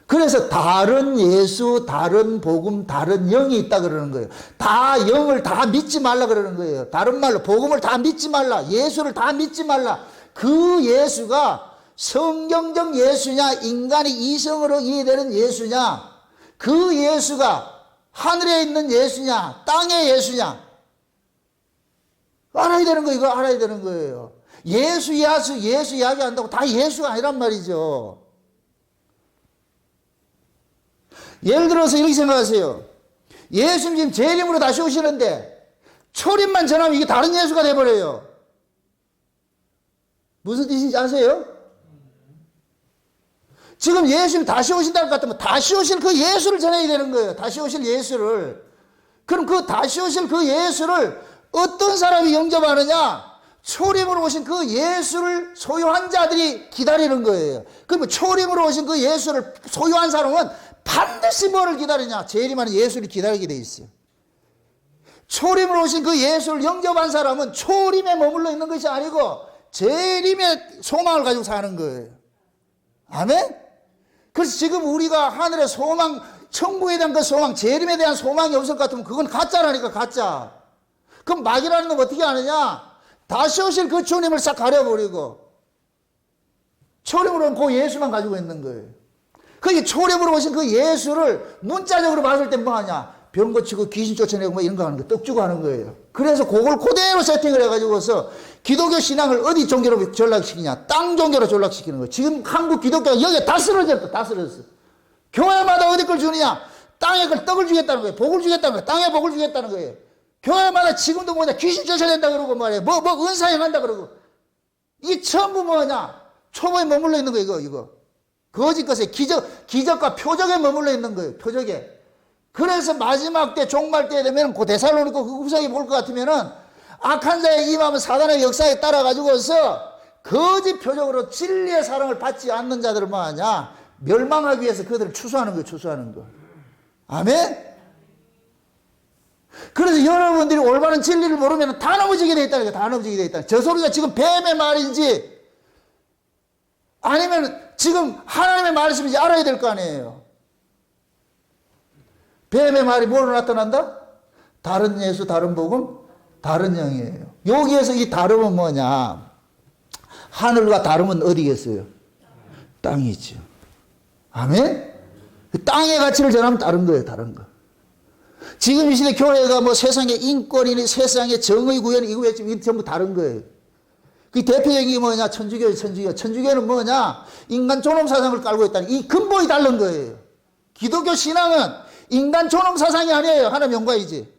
A: 그래서 다른 예수, 다른 복음, 다른 영이 있다 그러는 거예요. 다 영을 다 믿지 말라 그러는 거예요. 다른 말로 복음을 다 믿지 말라. 예수를 다 믿지 말라. 그 예수가 성경적 예수냐, 인간의 이성으로 이해되는 예수냐, 그 예수가 하늘에 있는 예수냐, 땅의 예수냐, 알아야 되는 거예요. 이거 알아야 되는 거예요. 예수 이야기한다고 다 예수가 아니란 말이죠. 예를 들어서 이렇게 생각하세요. 예수님 지금 제 이름으로 다시 오시는데 초림만 전하면 이게 다른 예수가 돼버려요. 무슨 뜻인지 아세요? 지금 예수님 다시 오신다는 것 같으면 다시 오실 그 예수를 전해야 되는 거예요. 다시 오실 예수를. 그럼 그 다시 오실 그 예수를 어떤 사람이 영접하느냐? 초림으로 오신 그 예수를 소유한 자들이 기다리는 거예요. 그러면 초림으로 오신 그 예수를 소유한 사람은 반드시 뭐를 기다리냐? 재림하는 예수를 기다리게 돼 있어요. 초림으로 오신 그 예수를 영접한 사람은 초림에 머물러 있는 것이 아니고 재림의 소망을 가지고 사는 거예요. 아멘? 그래서 지금 우리가 하늘의 소망, 천국에 대한 그 소망, 재림에 대한 소망이 없을 것 같으면 그건 가짜라니까, 가짜. 그럼 마귀라는 건 어떻게 하느냐? 다시 오실 그 주님을 싹 가려버리고 초림으로는 그 예수만 가지고 있는 거예요. 그 초림으로 오신 그 예수를 문자적으로 봤을 때 뭐하냐? 병 고치고 귀신 쫓아내고 뭐 이런 거 하는 거, 떡 주고 하는 거예요. 그래서 그걸 그대로 세팅을 해가지고서 기독교 신앙을 어디 종교로 전락시키냐? 땅 종교로 전락시키는 거예요. 지금 한국 기독교가 여기에 다 쓰러졌다, 다 쓰러졌어. 교회마다 어디 걸 주느냐? 땅에 걸 떡을 주겠다는 거예요. 복을 주겠다는 거예요. 땅에 복을 주겠다는 거예요. 교회마다 지금도 뭐냐? 귀신 쫓아낸다 그러고 말이에요. 뭐 은사행한다 그러고. 이게 전부 뭐냐? 초보에 머물러 있는 거예요, 이거. 거짓 것에 기적과 표적에 머물러 있는 거예요, 표적에. 그래서 마지막 때, 종말 때 되면 그 데살로니가 그 후사에 볼 것 같으면은 악한 자에 임하면 사단의 역사에 따라가지고서 거짓 표적으로 진리의 사랑을 받지 않는 자들을 뭐하냐? 멸망하기 위해서 그들을 추수하는 거예요, 추수하는 거. 아멘? 그래서 여러분들이 올바른 진리를 모르면 다 넘어지게 돼 있다는 거예요, 다 넘어지게 돼 있다. 저 소리가 지금 뱀의 말인지 아니면 지금 하나님의 말씀인지 알아야 될 거 아니에요. 뱀의 말이 뭐로 나타난다? 다른 예수, 다른 복음, 다른 영이에요. 여기에서 이 다름은 뭐냐? 하늘과 다름은 어디겠어요? 땅이죠. 아멘? 땅의 가치를 전하면 다른 거예요, 다른 거. 지금 이 시대 교회가 뭐 세상의 인권이니 세상의 정의 구현 이거 이게 전부 다른 거예요. 그 대표적인 게 뭐냐? 천주교예요, 천주교. 천주교는 뭐냐? 인간 존엄 사상을 깔고 있다는 이 근본이 다른 거예요. 기독교 신앙은 인간 존엄 사상이 아니에요. 하나님 영광이지.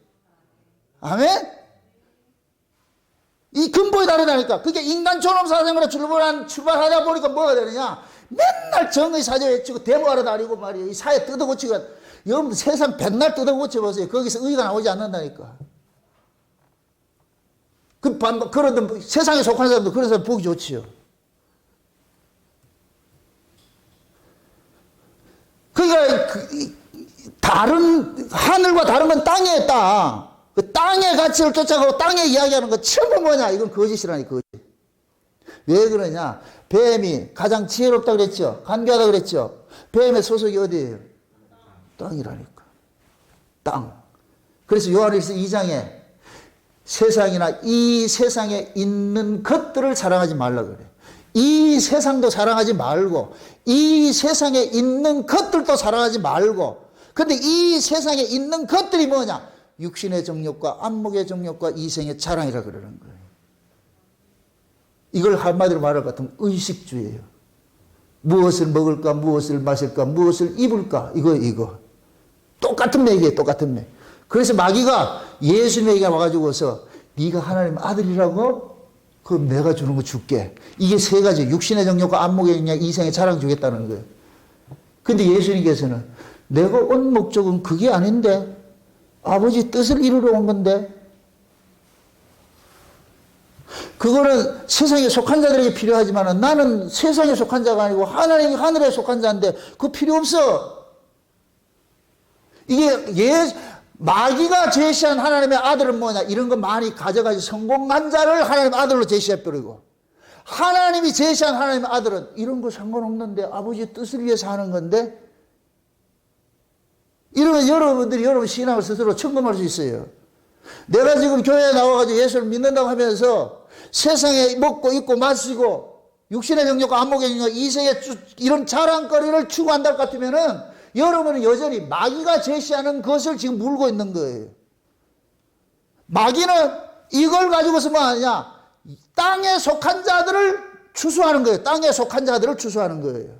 A: 아멘? 이 근본이 다르다니까. 그게 인간 존엄 사상으로 출발하다 보니까 뭐가 되느냐? 맨날 정의 사제 외치고 데모하러 다니고 말이에요. 이 사회 뜯어고치고 여러분 세상 백날 뜯어고쳐보세요. 거기서 의가 나오지 않는다니까. 그런데 세상에 속한 사람도 그런 사람 보기 좋지요. 그러니까 다른 하늘과 다른 건 땅이에요, 땅. 그 땅의 가치를 쫓아가고 땅에 이야기하는 거 전부 뭐냐? 이건 거짓이라니, 거짓. 왜 그러냐? 뱀이 가장 지혜롭다 그랬죠. 간교하다 그랬죠. 뱀의 소속이 어디예요? 땅이라니까. 땅. 그래서 요한일서 2장에 세상이나 이 세상에 있는 것들을 사랑하지 말라 그래. 이 세상도 사랑하지 말고 이 세상에 있는 것들도 사랑하지 말고 근데 이 세상에 있는 것들이 뭐냐? 육신의 정욕과 안목의 정욕과 이생의 자랑이라 그러는 거예요. 이걸 한마디로 말할 것 같으면 의식주의예요. 무엇을 먹을까, 무엇을 마실까, 무엇을 입을까, 이거. 똑같은 맥이에요, 똑같은 맥. 그래서 마귀가 예수님에게 와가지고서 네가 하나님 아들이라고? 그럼 내가 주는 거 줄게. 이게 세 가지. 육신의 정욕과 안목의 정욕, 이생의 자랑 주겠다는 거예요. 근데 예수님께서는 내가 온 목적은 그게 아닌데 아버지 뜻을 이루러 온 건데 그거는 세상에 속한 자들에게 필요하지만 나는 세상에 속한 자가 아니고 하나님이 하늘에 속한 자인데 그거 필요 없어. 이게 마귀가 제시한 하나님의 아들은 뭐냐? 이런 거 많이 가져가지 성공한 자를 하나님의 아들로 제시해버리고 하나님이 제시한 하나님의 아들은 이런 거 상관없는데 아버지의 뜻을 위해서 하는 건데 이러면 여러분들이 여러분 신앙을 스스로 점검할 수 있어요. 내가 지금 교회에 나와가지고 예수를 믿는다고 하면서 세상에 먹고 입고 마시고 육신의 정욕과 안목의 정욕 이세의 이런 자랑거리를 추구한다 것 같으면은 여러분은 여전히 마귀가 제시하는 것을 지금 물고 있는 거예요. 마귀는 이걸 가지고서 뭐 하냐? 땅에 속한 자들을 추수하는 거예요. 땅에 속한 자들을 추수하는 거예요.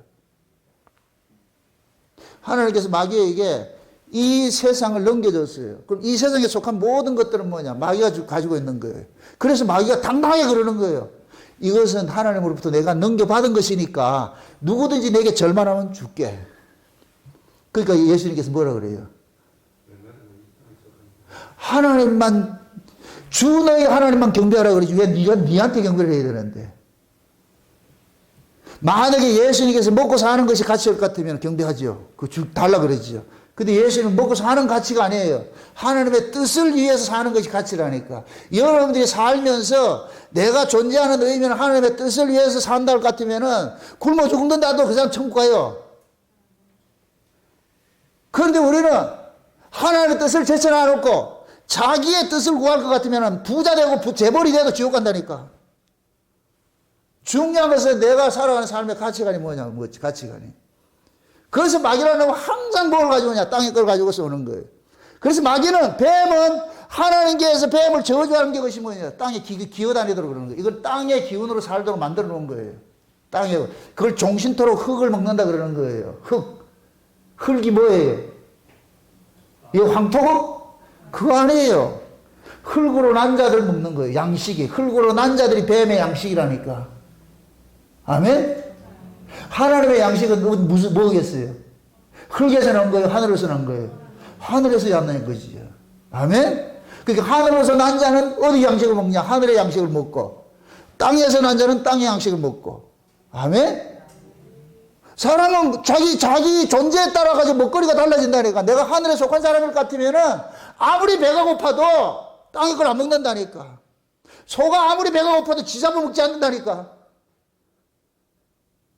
A: 하나님께서 마귀에게 이 세상을 넘겨줬어요. 그럼 이 세상에 속한 모든 것들은 뭐냐? 마귀가 가지고 있는 거예요. 그래서 마귀가 당당하게 그러는 거예요. 이것은 하나님으로부터 내가 넘겨받은 것이니까 누구든지 내게 절만하면 줄게. 그러니까 예수님께서 뭐라 그래요? 하나님만 주 너희 하나님만 경배하라 그러지 왜 네가 니한테 경배를 해야 되는데. 만약에 예수님께서 먹고 사는 것이 가치일 것 같으면 경배하죠. 그 주 달라 그러지요. 근데 예수님은 먹고 사는 가치가 아니에요. 하나님의 뜻을 위해서 사는 것이 가치라니까. 여러분들이 살면서 내가 존재하는 의미는 하나님의 뜻을 위해서 산다 할 것 같으면은 굶어 죽는다도 그 사람 천국 가요. 그런데 우리는 하나님의 뜻을 제쳐놔놓고 자기의 뜻을 구할 것 같으면 부자 되고 재벌이 돼도 지옥 간다니까. 중요한 것은 내가 살아가는 삶의 가치관이 뭐냐, 뭐지, 가치관이. 그래서 마귀라는 놈은 항상 뭘 가지고 오냐, 땅의 걸 가지고서 오는 거예요. 그래서 마귀는, 뱀은 하나님께서 뱀을 저주하는 게 것이 뭐냐, 땅에 기어다니도록 그러는 거예요. 이건 땅의 기운으로 살도록 만들어 놓은 거예요. 땅에, 그걸 종신토록 흙을 먹는다 그러는 거예요. 흙이 뭐예요? 이 황토? 그거 아니에요. 흙으로 난 자들 먹는 거예요. 양식이. 흙으로 난 자들이 뱀의 양식이라니까. 아멘? 하나님의 양식은 무슨, 뭐겠어요? 흙에서 난 거예요? 하늘에서 난 거예요? 하늘에서 난 거지요. 아멘? 그러니까 하늘에서 난 자는 어디 양식을 먹냐? 하늘의 양식을 먹고, 땅에서 난 자는 땅의 양식을 먹고. 아멘? 사람은 자기 존재에 따라 가지고 먹거리가 달라진다니까. 내가 하늘에 속한 사람일 것 같으면은 아무리 배가 고파도 땅의 걸 안 먹는다니까. 소가 아무리 배가 고파도 지 잡아 먹지 않는다니까.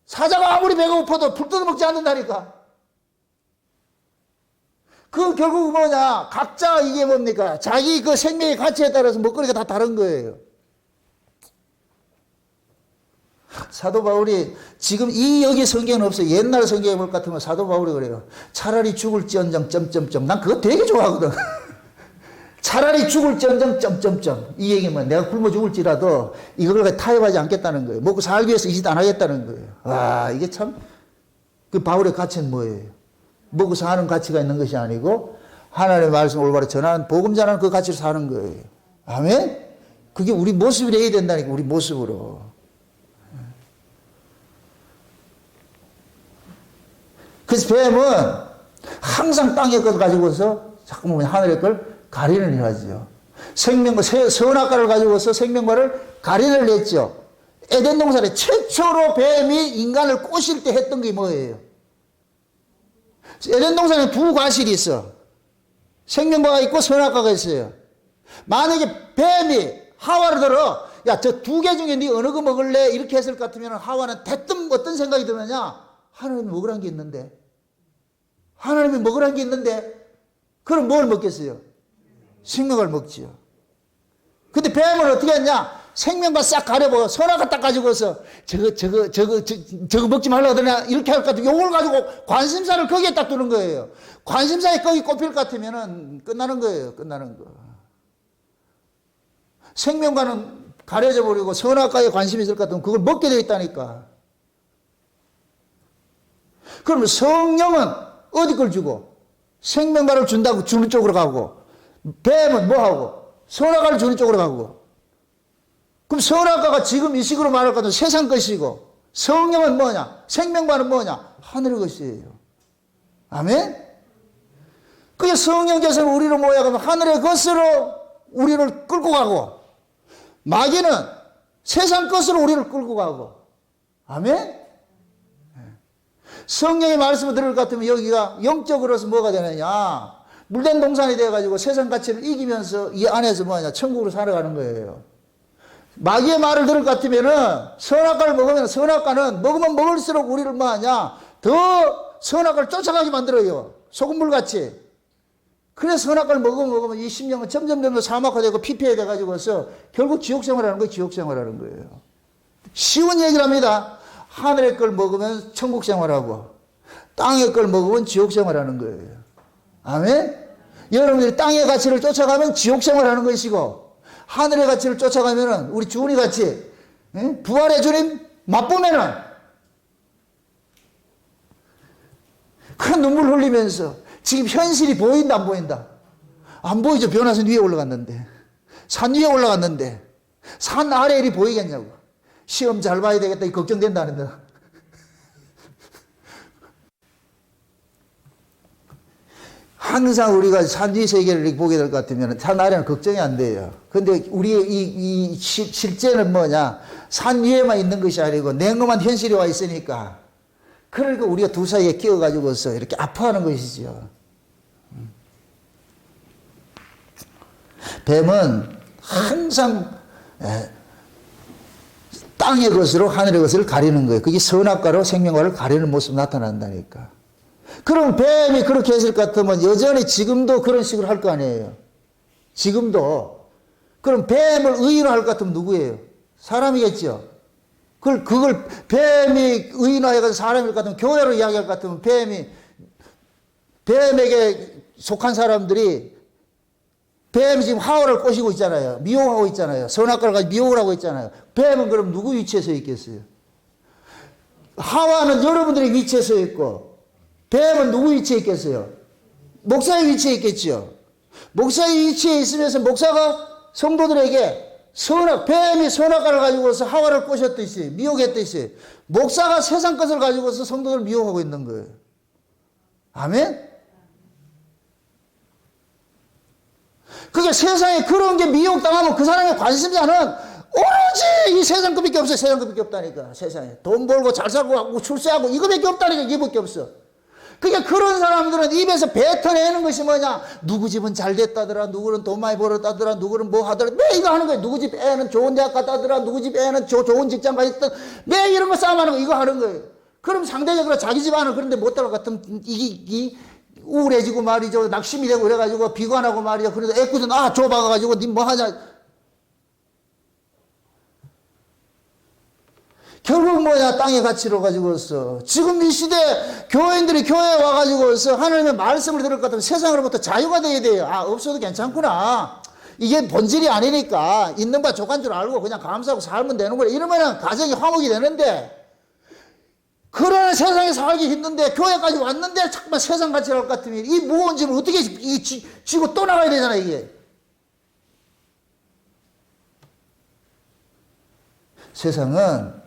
A: 사자가 아무리 배가 고파도 불 뜯어 먹지 않는다니까. 그 결국 뭐냐? 각자 이게 뭡니까? 자기 그 생명의 가치에 따라서 먹거리가 다 다른 거예요. 사도 바울이 지금 여기 성경은 없어요. 옛날 성경에 볼 것 같으면 사도 바울이 그래요. 차라리 죽을지언정 점점점. 난 그거 되게 좋아하거든. 차라리 죽을지언정 점점점. 이 얘기면 내가 굶어 죽을지라도 이걸 타협하지 않겠다는 거예요. 먹고 살기 위해서 이 짓 안 하겠다는 거예요. 와, 이게 참 그 바울의 가치는 뭐예요? 먹고 사는 가치가 있는 것이 아니고 하나님의 말씀을 올바로 전하는 복음 전하는 그 가치로 사는 거예요. 아멘? 그게 우리 모습이 돼야 된다니까. 우리 모습으로. 그래서 뱀은 항상 땅의 것 가지고서 자꾸 보면 하늘의 걸 가리는 일 하죠. 생명과, 선악과를 가지고서 생명과를 가리는 일 했죠. 에덴 동산에 최초로 뱀이 인간을 꼬실 때 했던 게 뭐예요? 에덴 동산에 두 과실이 있어. 생명과가 있고 선악과가 있어요. 만약에 뱀이 하와를 들어, 야, 저 두 개 중에 네 어느 거 먹을래? 이렇게 했을 것 같으면 하와는 대뜸 어떤 생각이 드느냐? 하나님이 먹으란 게 있는데. 하나님이 먹으란 게 있는데. 그럼 뭘 먹겠어요? 생명을 먹지요. 근데 뱀은 어떻게 했냐? 생명과 싹 가려보고 선악과 딱 가지고서 저거 먹지 말라 그러냐? 이렇게 할 것 같으면 요걸 가지고 관심사를 거기에 딱 두는 거예요. 관심사에 거기 꼽힐 것 같으면 끝나는 거예요. 끝나는 거. 생명과는 가려져 버리고 선악과에 관심이 있을 것 같으면 그걸 먹게 되어 있다니까. 그러면 성령은 어디 걸 주고 생명과를 준다고 주는 쪽으로 가고 뱀은 뭐하고 선악과를 주는 쪽으로 가고. 그럼 선악과가 지금 이 식으로 말할 것은 세상 것이고 성령은 뭐냐? 생명과는 뭐냐? 하늘의 것이에요. 아멘? 그게 성령께서는 우리를 뭐야? 그러면 하늘의 것으로 우리를 끌고 가고 마귀는 세상 것으로 우리를 끌고 가고. 아멘? 성령의 말씀을 들을 것 같으면 여기가 영적으로서 뭐가 되느냐? 물된 동산이 되어가지고 세상 가치를 이기면서 이 안에서 뭐냐? 천국으로 살아가는 거예요. 마귀의 말을 들을 것 같으면은 선악과를 먹으면 선악과는 먹으면 먹을수록 우리를 뭐하냐? 더 선악과를 쫓아가게 만들어요. 소금물같이. 그래서 선악과를 먹으면 이 심령은 점점 더 사막화되고 피폐해져가지고서 결국 지옥생활하는 거예요. 지옥생활하는 거예요. 쉬운 얘기를 합니다. 하늘의 걸 먹으면 천국 생활하고 땅의 걸 먹으면 지옥 생활하는 거예요. 아멘? 여러분들이 땅의 가치를 쫓아가면 지옥 생활하는 것이고 하늘의 가치를 쫓아가면 우리 주은이 같이 부활의 주님 맛보면은 큰 눈물 흘리면서 지금 현실이 보인다 안 보인다? 안 보이죠. 변화선 위에 올라갔는데 산 위에 올라갔는데 산 아래 일이 보이겠냐고. 시험 잘 봐야 되겠다 이 걱정된다는데 항상 우리가 산 위 세계를 이렇게 보게 될 것 같으면 산 아래는 걱정이 안 돼요. 근데 우리의 이 실제는 뭐냐? 산 위에만 있는 것이 아니고 냉엄한 현실이 와 있으니까. 그러니까 우리가 두 사이에 끼어가지고서 이렇게 아파하는 것이죠. 뱀은 항상 땅의 것으로 하늘의 것을 가리는 거예요. 그게 선악과로 생명과를 가리는 모습 나타난다니까. 그럼 뱀이 그렇게 했을 것 같으면 여전히 지금도 그런 식으로 할 거 아니에요. 지금도. 그럼 뱀을 의인화할 것 같으면 누구예요? 사람이겠죠. 그걸 뱀이 의인화해가지고 사람일 것 같으면 교회로 이야기할 것 같으면 뱀에게 속한 사람들이 뱀이 지금 하와를 꼬시고 있잖아요. 미혹하고 있잖아요. 선악과를 가지고 미혹을 하고 있잖아요. 뱀은 그럼 누구 위치에 서 있겠어요? 하와는 여러분들의 위치에 서 있고 뱀은 누구 위치에 있겠어요? 목사의 위치에 있겠죠. 목사의 위치에 있으면서 목사가 성도들에게 뱀이 선악과를 가지고서 하와를 꼬셨듯이 미혹했듯이 목사가 세상 것을 가지고서 성도들을 미혹하고 있는 거예요. 아멘? 그게 세상에 그런 게 미혹당하면 그 사람의 관심사는 오로지 이 세상 것밖에 없어요. 세상 것밖에 없다니까. 세상에 돈 벌고 잘 살고 출세하고 이거밖에 없다니까. 이거밖에 없어. 그러니까 그런 사람들은 입에서 뱉어내는 것이 뭐냐? 누구 집은 잘 됐다더라. 누구는 돈 많이 벌었다더라. 누구는 뭐 하더라. 매 이거 하는 거예요. 누구 집 애는 좋은 대학 갔다더라. 누구 집 애는 좋은 직장 가 있다. 매 이런 거 싸움하는 거 이거 하는 거예요. 그럼 상대적으로 자기 집안은 그런데 못 따라갈 것 같으면 이게 우울해지고 말이죠. 낙심이 되고 그래가지고 비관하고 말이죠. 그래도 애꿎은 좁아가지고 니 뭐 하냐. 결국 뭐냐? 땅의 가치로 가지고서 지금 이 시대 교인들이 교회에 와가지고서 하나님의 말씀을 들을 것 같으면 세상으로부터 자유가 돼야 돼요. 없어도 괜찮구나. 이게 본질이 아니니까 있는 바 족한 줄 알고 그냥 감사하고 살면 되는 거야. 이러면 가정이 화목이 되는데 그러나 세상에 살기 힘든데 교회까지 왔는데 잠깐만 세상 가치를 할 것 같으면 이 무거운 짐을 어떻게 지고 또 나가야 되잖아 이게. 세상은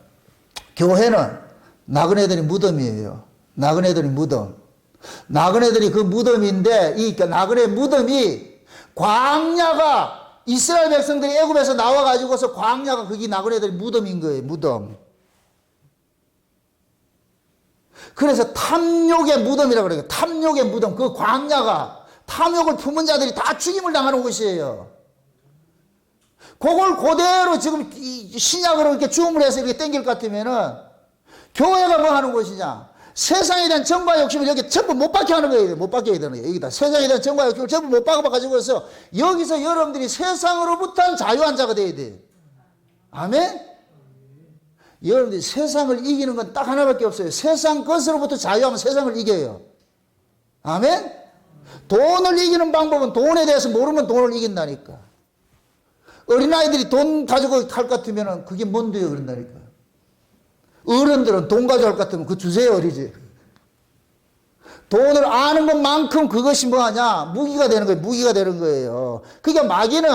A: 교회는 나그네들이 무덤이에요. 나그네들이 무덤. 나그네들이 그 무덤인데 이 나그네 무덤이 광야가 이스라엘 백성들이 애굽에서 나와가지고서 광야가 그게 나그네들이 무덤인 거예요. 무덤. 그래서 탐욕의 무덤이라고 그래요. 탐욕의 무덤. 그 광야가 탐욕을 품은 자들이 다 죽임을 당하는 곳이에요. 그걸 그대로 지금 신약으로 이렇게 줌을 해서 이렇게 땡길 것 같으면은 교회가 뭐 하는 것이냐? 세상에 대한 정과 욕심을 여기 전부 못 받게 하는 거예요. 못 받게 해야 되는 거예요. 여기다. 세상에 대한 정과 욕심을 전부 못 받아가지고서 여기서 여러분들이 세상으로부터 자유한 자가 돼야 돼요. 아멘? 여러분들이 세상을 이기는 건 딱 하나밖에 없어요. 세상 것으로부터 자유하면 세상을 이겨요. 아멘? 돈을 이기는 방법은 돈에 대해서 모르면 돈을 이긴다니까. 어린아이들이 돈 가지고 할 것 같으면 그게 뭔데요? 그런다니까. 어른들은 돈 가지고 할 것 같으면 그 주세요 어리지. 돈을 아는 것만큼 그것이 뭐하냐? 무기가 되는 거예요. 무기가 되는 거예요. 그러니까 마귀는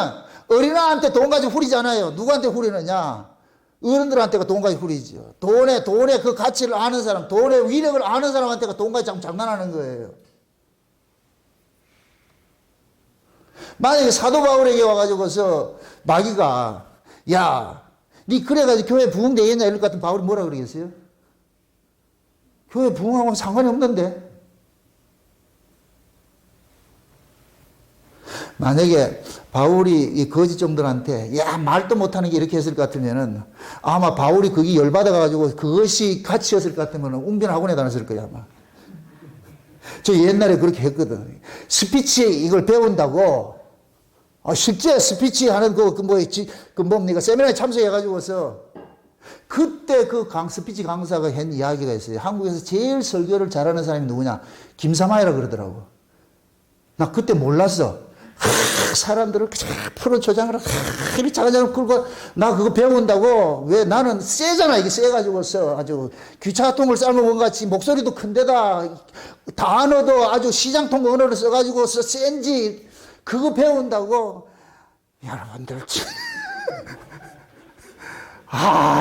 A: 어린아이한테 돈 가지고 후리잖아요. 누구한테 후리느냐? 어른들한테가 돈 가지고 후리죠. 돈의 그 가치를 아는 사람, 돈의 위력을 아는 사람한테가 돈 가지고 장난하는 거예요. 만약에 사도 바울에게 와가지고서 마귀가 야, 니 그래가지고 교회 부흥되겠냐 이럴 것 같으면 바울이 뭐라 그러겠어요? 교회 부흥하고는 상관이 없는데. 만약에 바울이 이 거짓종들한테 야 말도 못하는 게 이렇게 했을 것 같으면은 아마 바울이 그게 열받아가지고 그것이 가치였을 것 같으면 웅변학원에 다녔을 거야 아마. 저 옛날에 그렇게 했거든. 스피치 이걸 배운다고 실제 스피치 하는 뭡니까 세미나에 참석해가지고서 그때 그 스피치 강사가 한 이야기가 있어요. 한국에서 제일 설교를 잘하는 사람이 누구냐? 김사마이라 그러더라고. 나 그때 몰랐어. 사람들을 푸른 초장을 이렇게 자가자가 끌고 나 그거 배운다고. 왜 나는 세잖아. 이게 세가지고서 아주 귀차통을 삶아본 같이 목소리도 큰데다 단어도 아주 시장통 언어를 써가지고서 센지 그거 배운다고. 여러분들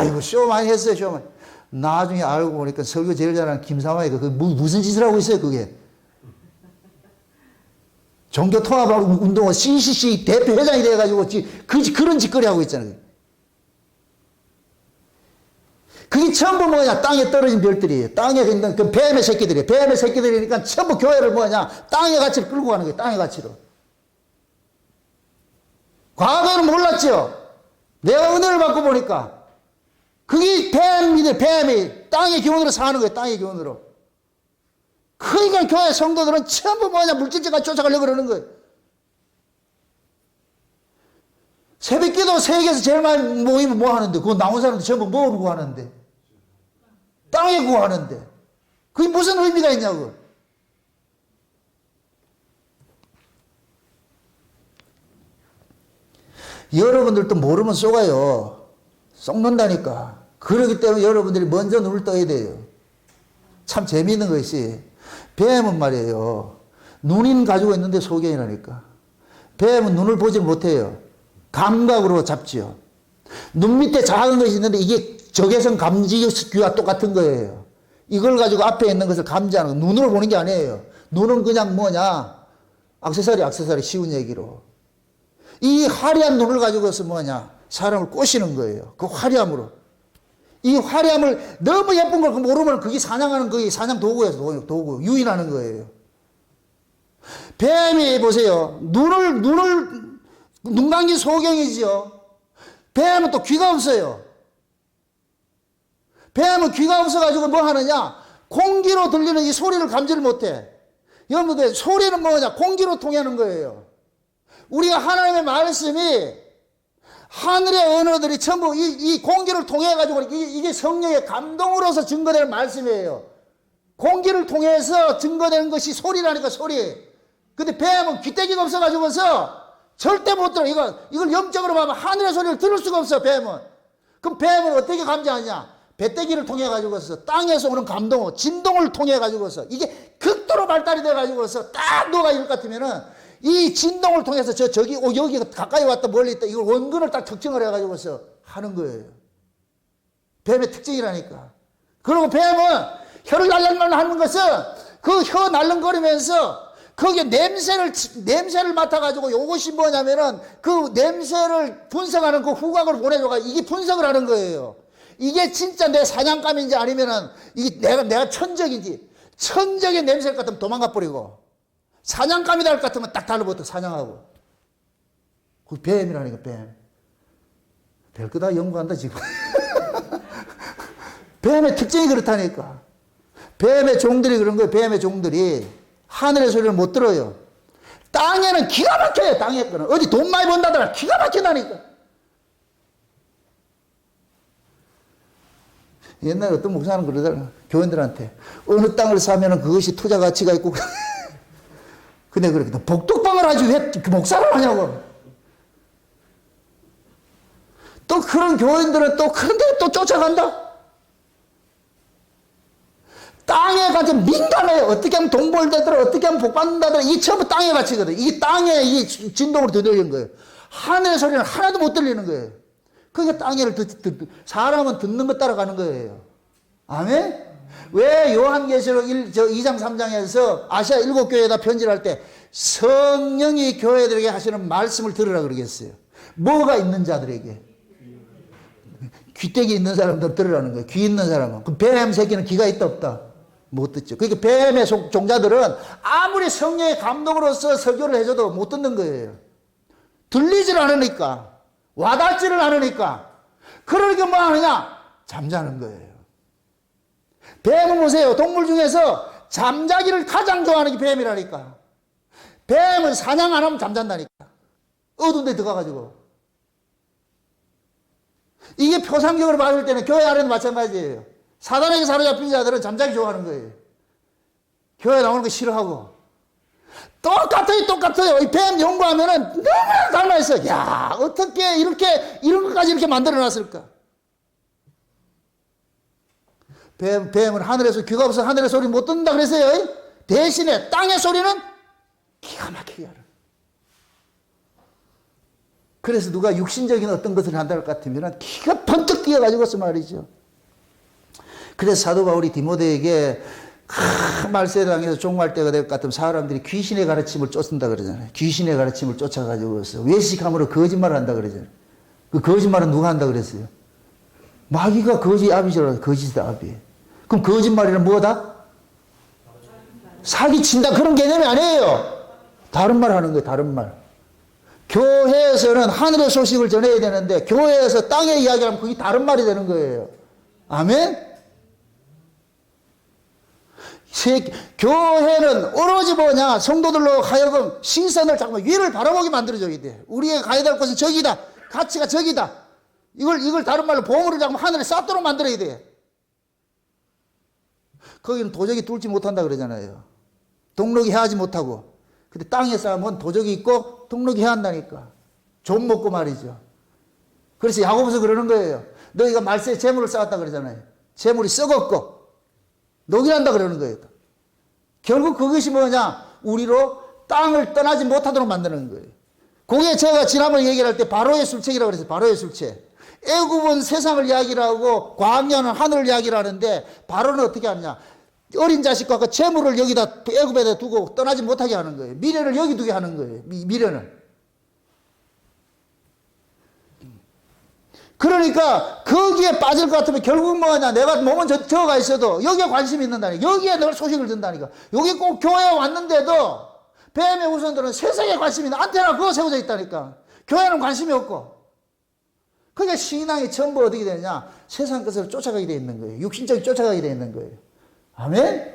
A: 이거 쇼 많이 했어요. 쇼 많이. 나중에 알고 보니까 설교 제일 잘하는 김사마이가 그 무슨 짓을 하고 있어요 그게. 종교통합운동은 CCC 대표회장이 돼가지고 그런 짓거리 하고 있잖아요. 그게 전부 뭐냐? 땅에 떨어진 별들이에요. 땅에 있는 그 뱀의 새끼들이에요. 뱀의 새끼들이니까 전부 교회를 뭐냐? 땅의 가치를 끌고 가는 거예요. 땅의 가치로. 과거에는 몰랐죠. 내가 은혜를 받고 보니까 그게 뱀이 땅의 기운으로 사는 거예요. 땅의 기운으로. 그러니까 교회 성도들은 전부 뭐냐? 물질적까지 쫓아가려고 그러는 거예요. 새벽기도 세계에서 제일 많이 모이면 뭐 하는데? 그거 나온 사람들 전부 뭐를 구하는데? 땅에 구하는데. 그게 무슨 의미가 있냐고. 여러분들도 모르면 속아요. 썩는다니까. 그렇기 때문에 여러분들이 먼저 눈을 떠야 돼요. 참 재미있는 것이 뱀은 말이에요. 눈은 가지고 있는데 소견이라니까. 뱀은 눈을 보지 못해요. 감각으로 잡지요. 눈 밑에 작은 것이 있는데 이게 적외선 감지기와 똑같은 거예요. 이걸 가지고 앞에 있는 것을 감지하는 거. 눈으로 보는 게 아니에요. 눈은 그냥 뭐냐. 액세서리 쉬운 얘기로. 이 화려한 눈을 가지고서 뭐냐. 사람을 꼬시는 거예요. 그 화려함으로. 이 화려함을 너무 예쁜 걸 모르면 그게 사냥하는 거기 사냥 도구예요. 도구. 유인하는 거예요. 뱀이 보세요. 눈 감긴 소경이지요. 뱀은 또 귀가 없어요. 뱀은 귀가 없어가지고 뭐 하느냐? 공기로 들리는 이 소리를 감지를 못해. 여러분들, 소리는 뭐냐? 공기로 통하는 거예요. 우리가 하나님의 말씀이 하늘의 언어들이 전부 이 공기를 통해가지고 이게 성령의 감동으로서 증거되는 말씀이에요. 공기를 통해서 증거되는 것이 소리라니까, 소리. 근데 뱀은 귀때기가 없어가지고서 절대 못 들어. 이걸 영적으로 보면 하늘의 소리를 들을 수가 없어, 뱀은. 그럼 뱀은 어떻게 감지하냐? 배때기를 통해가지고서 땅에서 오는 감동, 진동을 통해가지고서 이게 극도로 발달이 돼가지고서 딱 너가 이럴 것 같으면은 이 진동을 통해서 여기 가까이 왔다 멀리 있다 이걸 원근을 딱 특징을 해가지고서 하는 거예요. 뱀의 특징이라니까. 그리고 뱀은 혀를 날랑날랑 하는 것은 그 혀 날랑거리면서 거기에 냄새를 맡아가지고 이것이 뭐냐면은 그 냄새를 분석하는 그 후각을 보내줘가 이게 분석을 하는 거예요. 이게 진짜 내 사냥감인지 아니면은 이게 내가 천적의 냄새를 같으면 도망가 버리고 사냥감이다 할 것 같으면 딱 달라붙어 사냥하고. 그 뱀이라니까, 뱀. 별거다 연구한다 지금. 뱀의 특징이 그렇다니까. 뱀의 종들이 그런 거예요. 뱀의 종들이 하늘의 소리를 못 들어요. 땅에는 기가 막혀요. 땅에 거는 어디 돈 많이 번다더라 기가 막힌다니까. 옛날에 어떤 목사는 그러더라. 교인들한테 어느 땅을 사면은 그것이 투자 가치가 있고. 근데 그렇게 복덕방을 하지 왜 목사를 하냐고. 또 그런 교인들은 또 그런데 또 쫓아간다. 땅에 가서 민감해요. 어떻게 하면 돈 벌다더라, 어떻게 하면 복 받는다더라. 이게 전부 땅의 가치거든. 이게 땅에 이 진동으로 들리는 거예요. 하늘의 소리는 하나도 못 들리는 거예요. 그게 땅에를 사람은 듣는 것 따라가는 거예요. 아멘? 왜 요한계시록 2장 3장에서 아시아 7교회에다 편지를 할 때 성령이 교회들에게 하시는 말씀을 들으라 그러겠어요. 뭐가 있는 자들에게? 귀때기 있는 사람들 들으라는 거예요. 귀 있는 사람은. 그 뱀 새끼는 귀가 있다 없다? 못 듣죠. 그러니까 뱀의 종자들은 아무리 성령의 감동으로서 설교를 해줘도 못 듣는 거예요. 들리질 않으니까. 와닿지를 않으니까. 그러니까 뭐 하느냐? 잠자는 거예요. 뱀은 보세요. 동물 중에서 잠자기를 가장 좋아하는 게 뱀이라니까. 뱀은 사냥 안 하면 잠잔다니까. 어두운 데 들어가가지고. 이게 표상적으로 봤을 때는 교회 안에도 마찬가지예요. 사단에게 사로잡힌 자들은 잠자기 좋아하는 거예요. 교회 나오는 거 싫어하고. 똑같아요. 이 뱀 연구하면은 너무나 닮아있어. 야, 어떻게 이런 것까지 이렇게 만들어 놨을까? 뱀은 하늘에서 귀가 없어 하늘의 소리 못 듣는다 그랬어요. 대신에 땅의 소리는 기가 막히게 알아. 그래서 누가 육신적인 어떤 것을 한다 할 것 같으면 기가 번쩍 뛰어가지고서 말이죠. 그래서 사도 바울이 디모데에게 말세당에서 종말 때가 될 것 같으면 사람들이 귀신의 가르침을 쫓는다 그러잖아요. 귀신의 가르침을 쫓아가지고서 외식함으로 거짓말을 한다 그러잖아요. 그 거짓말은 누가 한다 그랬어요? 마귀가 거짓 아비죠. 거짓의 아비. 그럼 거짓말이란 뭐다? 사기친다 그런 개념이 아니에요. 다른 말 하는 거예요. 다른 말. 교회에서는 하늘의 소식을 전해야 되는데 교회에서 땅의 이야기를 하면 그게 다른 말이 되는 거예요. 아멘? 교회는 오로지 뭐냐, 성도들로 하여금 시선을 잠깐만 위를 바라보게 만들어줘야 돼. 우리가 가야 될 곳은 저기다. 가치가 저기다. 이걸 다른 말로 보물을 잠깐 하늘에 쌓도록 만들어야 돼. 거기는 도적이 뚫지 못한다 그러잖아요. 동력이 해하지 못하고. 근데 땅에 쌓으면 도적이 있고 동력이 해야 한다니까. 좀 먹고 말이죠. 그래서 야고보서 그러는 거예요. 너희가 말세에 재물을 쌓았다 그러잖아요. 재물이 썩었고 녹이난다 그러는 거예요. 결국 그것이 뭐냐? 우리로 땅을 떠나지 못하도록 만드는 거예요. 그게 제가 지난번에 얘기를 할 때 바로의 술책이라고 그랬어요. 바로의 술책. 애굽은 세상을 이야기를 하고 광야는 하늘을 이야기를 하는데 바로는 어떻게 하느냐? 어린 자식과 그 재물을 여기다 애굽에다 두고 떠나지 못하게 하는 거예요. 미래를 여기 두게 하는 거예요. 미래는. 그러니까 거기에 빠질 것 같으면 결국 뭐냐, 내가 몸은 저가 있어도 여기에 관심이 있는다니까. 여기에 늘 소식을 듣는다니까. 여기 꼭 교회에 왔는데도 뱀의 후손들은 세상에 관심이 있는 안테나 그거 세워져 있다니까. 교회는 관심이 없고. 그러니까 신앙이 전부 어떻게 되느냐, 세상 것을 쫓아가게 돼 있는 거예요. 육신적이 쫓아가게 돼 있는 거예요. 아멘?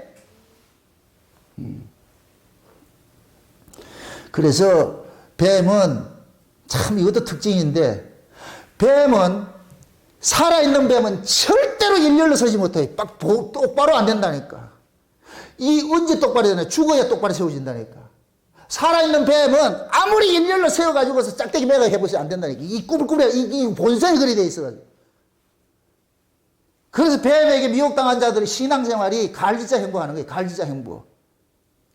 A: 그래서 뱀은 참 이것도 특징인데, 뱀은, 살아있는 뱀은 절대로 일렬로 서지 못해요. 똑바로 안 된다니까. 이 언제 똑바로 되나? 죽어야 똑바로 세워진다니까. 살아있는 뱀은 아무리 일렬로 세워가지고서 짝대기 매가 해보세요. 안 된다니까. 이 꾸불꾸불해. 이 본성이 그리 돼 있어가지고. 그래서 뱀에게 미혹당한 자들의 신앙생활이 갈지자 행보하는 거예요. 갈지자 행보.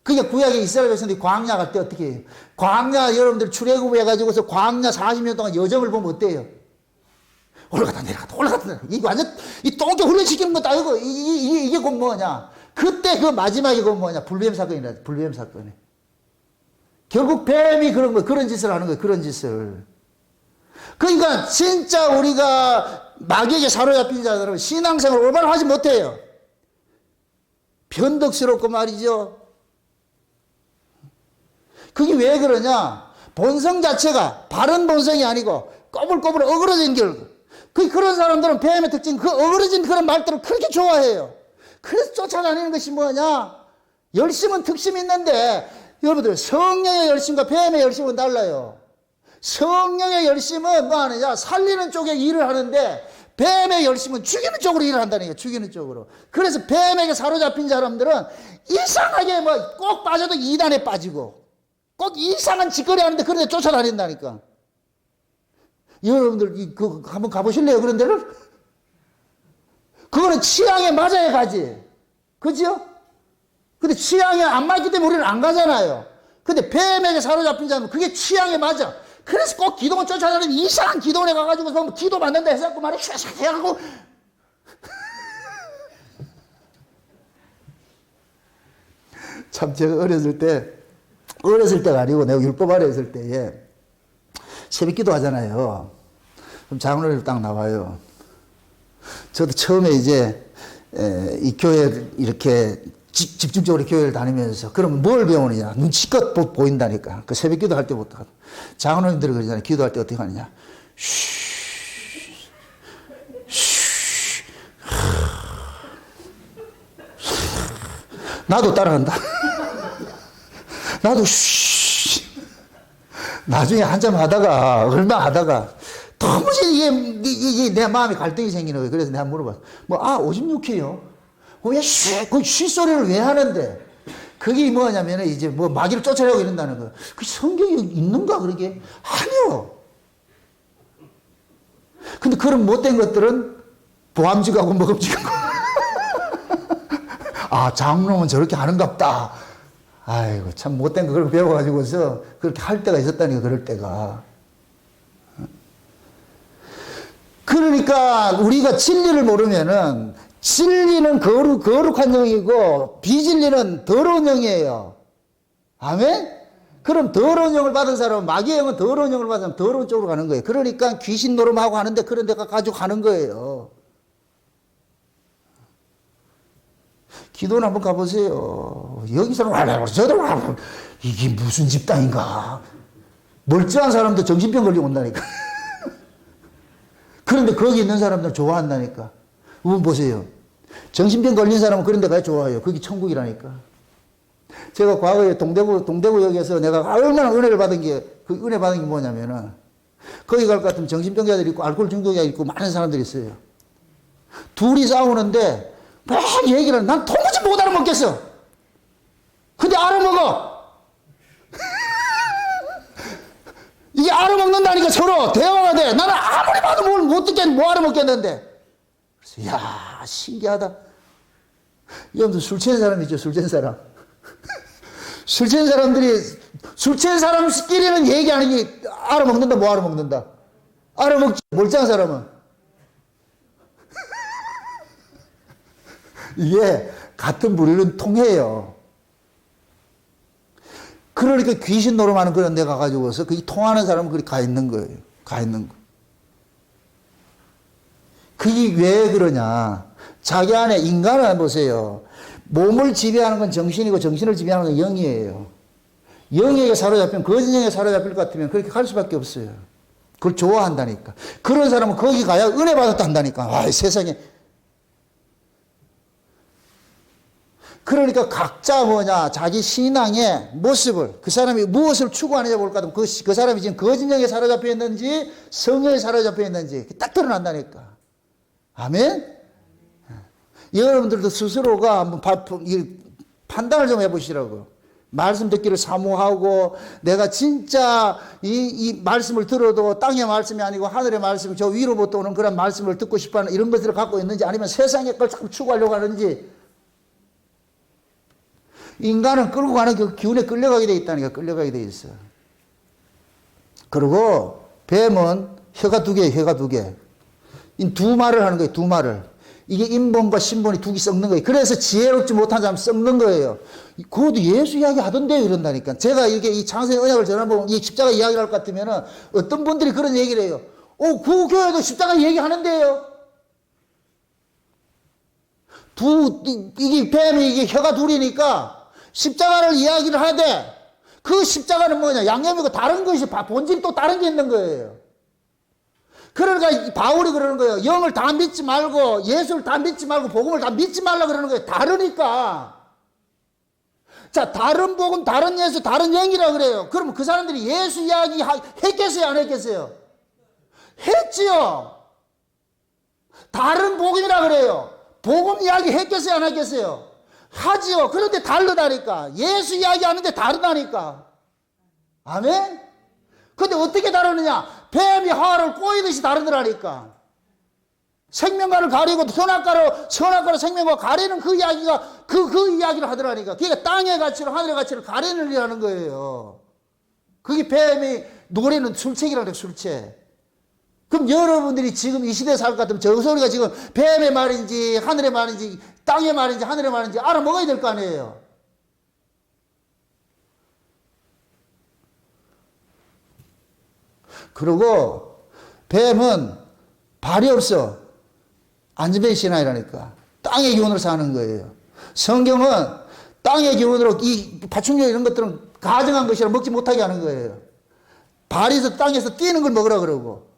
A: 그게 구약의 이스라엘 백성들이 광야 갈 때 어떻게 해요? 광야 여러분들 출애굽 해가지고서 광야 40년 동안 여정을 보면 어때요? 올라갔다 내려갔다 올라갔다 내려갔다. 이거 완전 이 똥개 훈련시키는 것도 아니고 이게 곧 뭐냐? 그때 그 마지막에 곧 뭐냐? 불뱀 사건이라. 불뱀 사건이. 결국 뱀이 그런 거 그런 짓을 하는 거예요. 그런 짓을. 그러니까 진짜 우리가 마귀에게 사로잡힌 자들은 신앙생활을 올바로 하지 못해요. 변덕스럽고 말이죠. 그게 왜 그러냐? 본성 자체가 바른 본성이 아니고 꼬불꼬불 어그러진 결국. 그런 사람들은 뱀의 특징, 그 어그러진 그런 말들을 그렇게 좋아해요. 그래서 쫓아다니는 것이 뭐냐? 열심은 특심이 있는데, 여러분들, 성령의 열심과 뱀의 열심은 달라요. 성령의 열심은 뭐 하느냐? 살리는 쪽에 일을 하는데, 뱀의 열심은 죽이는 쪽으로 일을 한다는 거예요. 죽이는 쪽으로. 그래서 뱀에게 사로잡힌 사람들은 이상하게 뭐 꼭 빠져도 이단에 빠지고, 꼭 이상한 짓거리 하는데 그런데 쫓아다닌다니까. 여러분들 한번 가보실래요? 그런 데를? 그거는 취향에 맞아야 가지. 그죠? 근데 취향에 안 맞기 때문에 우리는 안 가잖아요. 근데 뱀에게 사로잡힌 자는 그게 취향에 맞아. 그래서 꼭 기도원 쫓아다니는 이상한 기도원에 가가지고 뭐 기도 받는다 해서 말이 샤샥 해갖고 참 제가 어렸을 때가 아니고 내가 율법 아래 있을 때에 새벽 기도 하잖아요. 그럼 장로를 딱 나와요. 저도 처음에 이제 이 교회 이렇게 집중적으로 교회를 다니면서 그러면 뭘 배우느냐? 눈치껏 보인다니까. 그 새벽 기도 할 때부터 장로님들이 그러잖아요. 기도할 때 어떻게 하느냐? 나도 따라한다. 나도 나중에 한참 하다가 얼마 하다가 도무지 이게 내 마음에 갈등이 생기는 거예요. 그래서 내가 물어봤어. 56회요? 왜 소리를 왜 하는데? 그게 뭐냐면 이제 뭐 마귀를 쫓아내고 이런다는 거예요. 그 성경에 있는가 그러게? 아니요. 근데 그런 못된 것들은 보암직하고 먹음직하고. 장로는 저렇게 하는갑다. 아이고, 참 못된 거 그렇게 배워가지고서 그렇게 할 때가 있었다니까, 그럴 때가. 그러니까 우리가 진리를 모르면은 진리는 거룩한 영이고 비진리는 더러운 영이에요. 아멘? 그럼 더러운 영을 받은 사람은, 마귀의 영은 더러운 영을 받은 사람은 더러운 쪽으로 가는 거예요. 그러니까 귀신 노름하고 하는데 그런 데가 가지고 가는 거예요. 기도는 한번 가보세요. 여기서는 와라, 저도 와라. 이게 무슨 집단인가. 멀쩡한 사람도 정신병 걸리고 온다니까. 그런데 거기 있는 사람들 좋아한다니까. 그분 보세요. 정신병 걸린 사람은 그런 데 가야 좋아해요. 거기 천국이라니까. 제가 과거에 동대구역에서 내가 얼마나 은혜를 받은 게, 그 은혜 받은 게 뭐냐면은, 거기 갈 것 같으면 정신병자들이 있고, 알코올 중독자들이 있고, 많은 사람들이 있어요. 둘이 싸우는데, 막 얘기를 하는, 난 도무지 못 알아먹겠어. 근데 알아먹어. 이게 알아먹는다니까 서로 대화가 돼. 나는 아무리 봐도 뭘 못 듣겠는데, 뭐 알아먹겠는데. 그래서, 이야, 신기하다. 여러분들 술 취한 사람 있죠, 술 취한 사람. 술 취한 사람들이, 술 취한 사람끼리는 얘기하는 게 알아먹는다, 뭐 알아먹는다. 알아먹지, 멀쩡한 사람은. 이게 같은 부류는 통해요. 그러니까 귀신 노름하는 그런 데 가가지고서 그게 통하는 사람은 그리 가 있는 거예요. 가 있는 거. 그게 왜 그러냐. 자기 안에 인간을 보세요. 몸을 지배하는 건 정신이고 정신을 지배하는 건 영이에요. 영에게 사로잡히면, 거짓 영에 사로잡힐 것 같으면 그렇게 갈 수밖에 없어요. 그걸 좋아한다니까. 그런 사람은 거기 가야 은혜 받았다 한다니까. 아, 세상에. 그러니까 각자 뭐냐, 자기 신앙의 모습을, 그 사람이 무엇을 추구하느냐 볼까 하면 그 사람이 지금 거짓령에 사로잡혀 있는지 성령에 사로잡혀 있는지 딱 드러난다니까. 아멘? 여러분들도 스스로가 한번 판단을 좀 해보시라고요. 말씀 듣기를 사모하고, 내가 진짜 이 말씀을 들어도 땅의 말씀이 아니고 하늘의 말씀, 저 위로부터 오는 그런 말씀을 듣고 싶어하는 이런 것들을 갖고 있는지, 아니면 세상의 걸 자꾸 추구하려고 하는지. 인간은 끌고 가는 그 기운에 끌려가게 돼 있다니까. 끌려가게 돼 있어. 그리고 뱀은 혀가 두 개예요. 혀가 두 개. 이 두 말을 하는 거예요. 두 말을. 이게 인본과 신본이 두 개 썩는 거예요. 그래서 지혜롭지 못한 사람 썩는 거예요. 그것도 예수 이야기 하던데요. 이런다니까. 제가 이렇게 이 창세의 언약을 전해보면 이 십자가 이야기를 할 것 같으면은 어떤 분들이 그런 얘기를 해요. 그 교회도 십자가 얘기하는데요. 이게 뱀이 이게 혀가 둘이니까 십자가를 이야기를 하되, 그 십자가는 뭐냐, 양념이고 다른 것이 본질이 또 다른 게 있는 거예요. 그러니까 바울이 그러는 거예요. 영을 다 믿지 말고, 예수를 다 믿지 말고, 복음을 다 믿지 말라 그러는 거예요. 다르니까. 자, 다른 복음, 다른 예수, 다른 영이라 그래요. 그러면 그 사람들이 예수 이야기 했겠어요, 안 했겠어요? 했지요. 다른 복음이라 그래요. 복음 이야기 했겠어요, 안 했겠어요? 하지요. 그런데 다르다니까. 예수 이야기 하는데 다르다니까. 아멘? 근데 어떻게 다르느냐? 뱀이 하와를 꼬이듯이 다르더라니까. 생명과를 가리고 선악과로 생명과 가리는 그 이야기가 그 이야기를 하더라니까. 그러니까 땅의 가치로 하늘의 가치를 가리느라는 거예요. 그게 뱀이 노래는 술책이라는 거예요. 술책. 그럼 여러분들이 지금 이 시대에 살 것 같으면 저 소리가 지금 뱀의 말인지 하늘의 말인지 땅의 말인지 하늘의 말인지 알아먹어야 될 거 아니에요. 그리고 뱀은 발이 없어. 안전뱅이 신앙이라니까. 땅의 기운으로 사는 거예요. 성경은 땅의 기운으로 이 파충류 이런 것들은 가정한 것이라 먹지 못하게 하는 거예요. 발에서 땅에서 뛰는 걸 먹으라 그러고.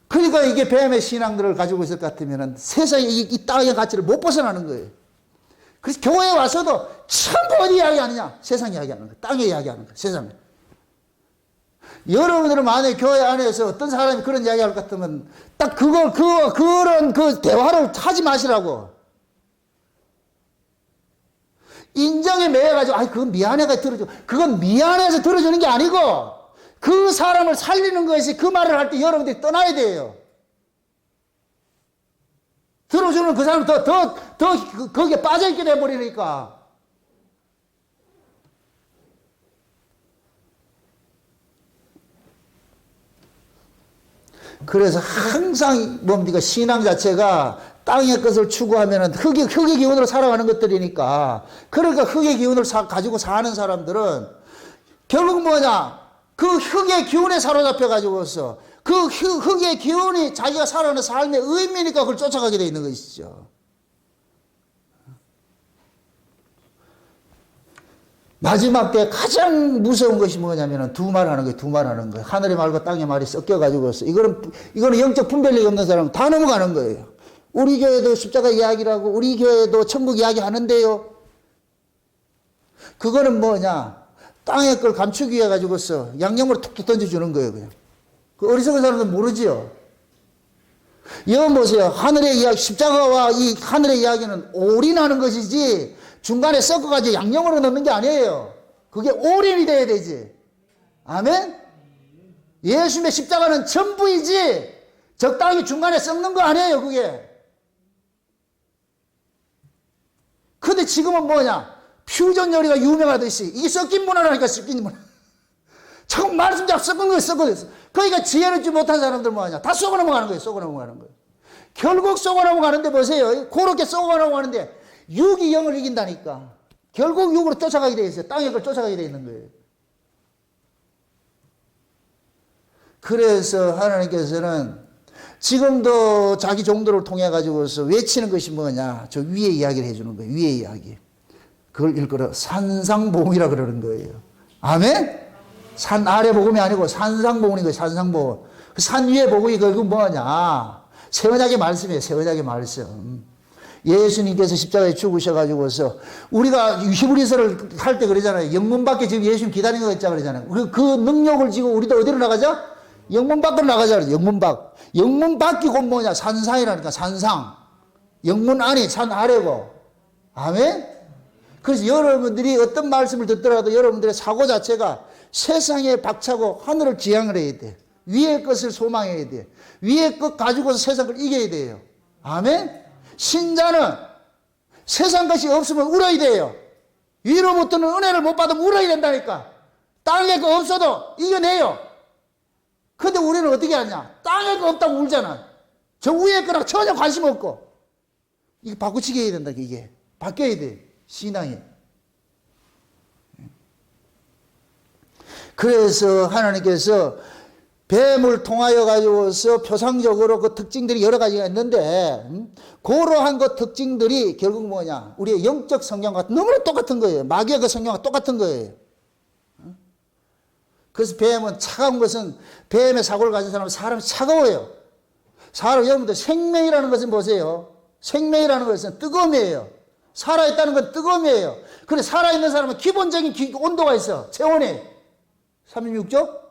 A: 그러니까 이게 뱀의 신앙들을 가지고 있을 것 같으면 세상에 이 땅의 가치를 못 벗어나는 거예요. 그래서 교회에 와서도 전부 어디 이야기 하느냐? 세상 이야기 하는 거예요. 땅의 이야기 하는 거예요. 세상에. 여러분들은 만약에 교회 안에서 어떤 사람이 그런 이야기 할 것 같으면 딱 그런 그 대화를 하지 마시라고. 인정에 매여가지고, 그건 미안해가 들어줘. 그건 미안해서 들어주는 게 아니고, 그 사람을 살리는 것이 그 말을 할 때 여러분들이 떠나야 돼요. 들어주는 그 사람은 거기에 빠져있게 돼버리니까. 그래서 항상 뭡니까? 신앙 자체가 땅의 것을 추구하면 흙의 기운으로 살아가는 것들이니까, 그러니까 흙의 기운을 가지고 사는 사람들은 결국 뭐냐? 그 흙의 기운에 사로잡혀 가지고서 그 흙의 기운이 자기가 살아가는 삶의 의미니까 그걸 쫓아가게 되어 있는 것이죠. 마지막 때 가장 무서운 것이 뭐냐면 두 말 하는 거예요. 하늘의 말과 땅의 말이 섞여가지고서. 이거는 영적 분별력이 없는 사람은 다 넘어가는 거예요. 우리 교회도 십자가 이야기라고, 우리 교회도 천국 이야기 하는데요. 그거는 뭐냐? 땅의 걸 감추기 위해 가지고서 양념으로 툭툭 던져주는 거예요, 그냥. 그 어리석은 사람들은 모르지요. 여기 보세요. 하늘의 이야기, 십자가와 이 하늘의 이야기는 올인하는 것이지, 중간에 섞어가지고 양념으로 넣는 게 아니에요. 그게 올인이 돼야 되지. 아멘? 예수님의 십자가는 전부이지, 적당히 중간에 섞는 거 아니에요, 그게. 근데 지금은 뭐냐? 퓨전 요리가 유명하듯이, 이게 섞인 문화라니까, 섞인 문화. 처음 말씀 잡 섞은 거에 섞어졌어. 그러니까 지혜를 주지 못한 사람들 뭐하냐? 다 쏘고 넘어가는 거예요, 쏘고 넘어가는 거예요. 결국 쏘고 넘어가는데 보세요. 그렇게 쏘고 넘어가는데, 육이 영을 이긴다니까. 결국 육으로 쫓아가게 되어 있어요. 땅의 걸 쫓아가게 되어 있는 거예요. 그래서 하나님께서는 지금도 자기 종들을 통해 가지고서 외치는 것이 뭐냐? 저 위에 이야기를 해주는 거예요. 위에 이야기. 그걸 일컬어 산상복음이라 그러는 거예요. 아멘? 산 아래 복음이 아니고 산상복음인 거예요. 산상복음. 그 산 위에 복음이 결국 뭐냐? 새 언약의 말씀이에요. 새 언약의 말씀. 예수님께서 십자가에 죽으셔가지고서 우리가 히브리서를 할 때 그러잖아요. 영문 밖에 지금 예수님 기다리는 거 있자 그러잖아요. 그 능력을 지고 우리도 어디로 나가자? 영문 밖으로 나가자 그래요. 영문 밖. 영문 밖이 곧 뭐냐? 산상이라니까, 산상. 영문 안이 산 아래고. 아멘? 그래서 여러분들이 어떤 말씀을 듣더라도 여러분들의 사고 자체가 세상에 박차고 하늘을 지향을 해야 돼. 위의 것을 소망해야 돼. 위의 것 가지고서 세상을 이겨야 돼요. 아멘? 신자는 세상 것이 없으면 울어야 돼요. 위로부터는 은혜를 못 받으면 울어야 된다니까. 땅에 거 없어도 이겨내요. 근데 우리는 어떻게 하냐? 땅에 거 없다고 울잖아. 저 위에 거랑 전혀 관심 없고. 이게 바꾸치기 해야 된다, 이게. 바뀌어야 돼, 신앙이. 그래서 하나님께서 뱀을 통하여 가지고서 표상적으로 그 특징들이 여러 가지가 있는데, 그러한 그 특징들이 결국 뭐냐? 우리의 영적 성경과 너무나 똑같은 거예요. 마귀의 그 성경과 똑같은 거예요. 그래서 뱀은 차가운 것은, 뱀의 사고를 가진 사람이 차가워요. 여러분들 생명이라는 것은 보세요. 생명이라는 것은 뜨거움이에요. 살아있다는 건 뜨거움이에요. 그래, 살아있는 사람은 기본적인 온도가 있어. 체온이 36조?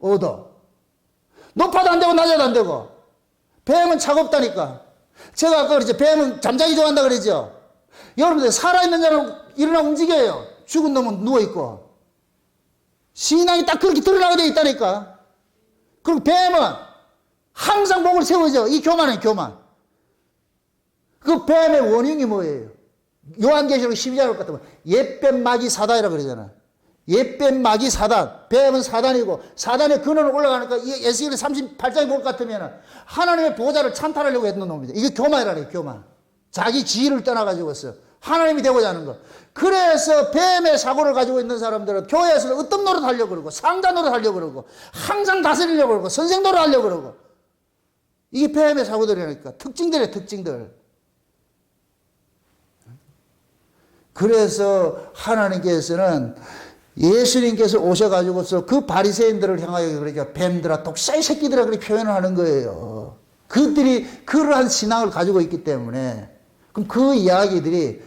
A: 5도. 높아도 안 되고 낮아도 안 되고. 뱀은 차갑다니까. 제가 아까 그랬죠. 뱀은 잠자기 좋아한다 그랬죠. 여러분들 살아있는 자는 일어나 움직여요. 죽은 놈은 누워있고. 신앙이 딱 그렇게 드러나게 되어 있다니까. 그리고 뱀은 항상 목을 세우죠. 이 교만은 교만. 그 뱀의 원흉이 뭐예요? 요한계시록 12장을 같으면 옛뱀 마귀 사단이라 그러잖아. 옛뱀 마귀 사단. 뱀은 사단이고, 사단의 근원으로 올라가니까 이 에스겔 38장에 볼 것 같으면 하나님의 보좌를 찬탈하려고 했던 놈입니다. 이게 교만이라네요, 교만. 자기 지위를 떠나가지고서 하나님이 되고자 하는 것. 그래서 뱀의 사고를 가지고 있는 사람들은 교회에서 어떤 노릇 하려고 그러고, 상자 노릇 하려고 그러고, 항상 다스리려고 그러고, 선생 노릇 하려고 그러고. 이게 뱀의 사고들이니까. 특징들이에요, 특징들. 그래서 하나님께서는 예수님께서 오셔가지고서 그 바리새인들을 향하여 그러니까 뱀들아, 독사의 새끼들아, 그렇게 표현을 하는 거예요. 그들이 그러한 신앙을 가지고 있기 때문에. 그럼 그 이야기들이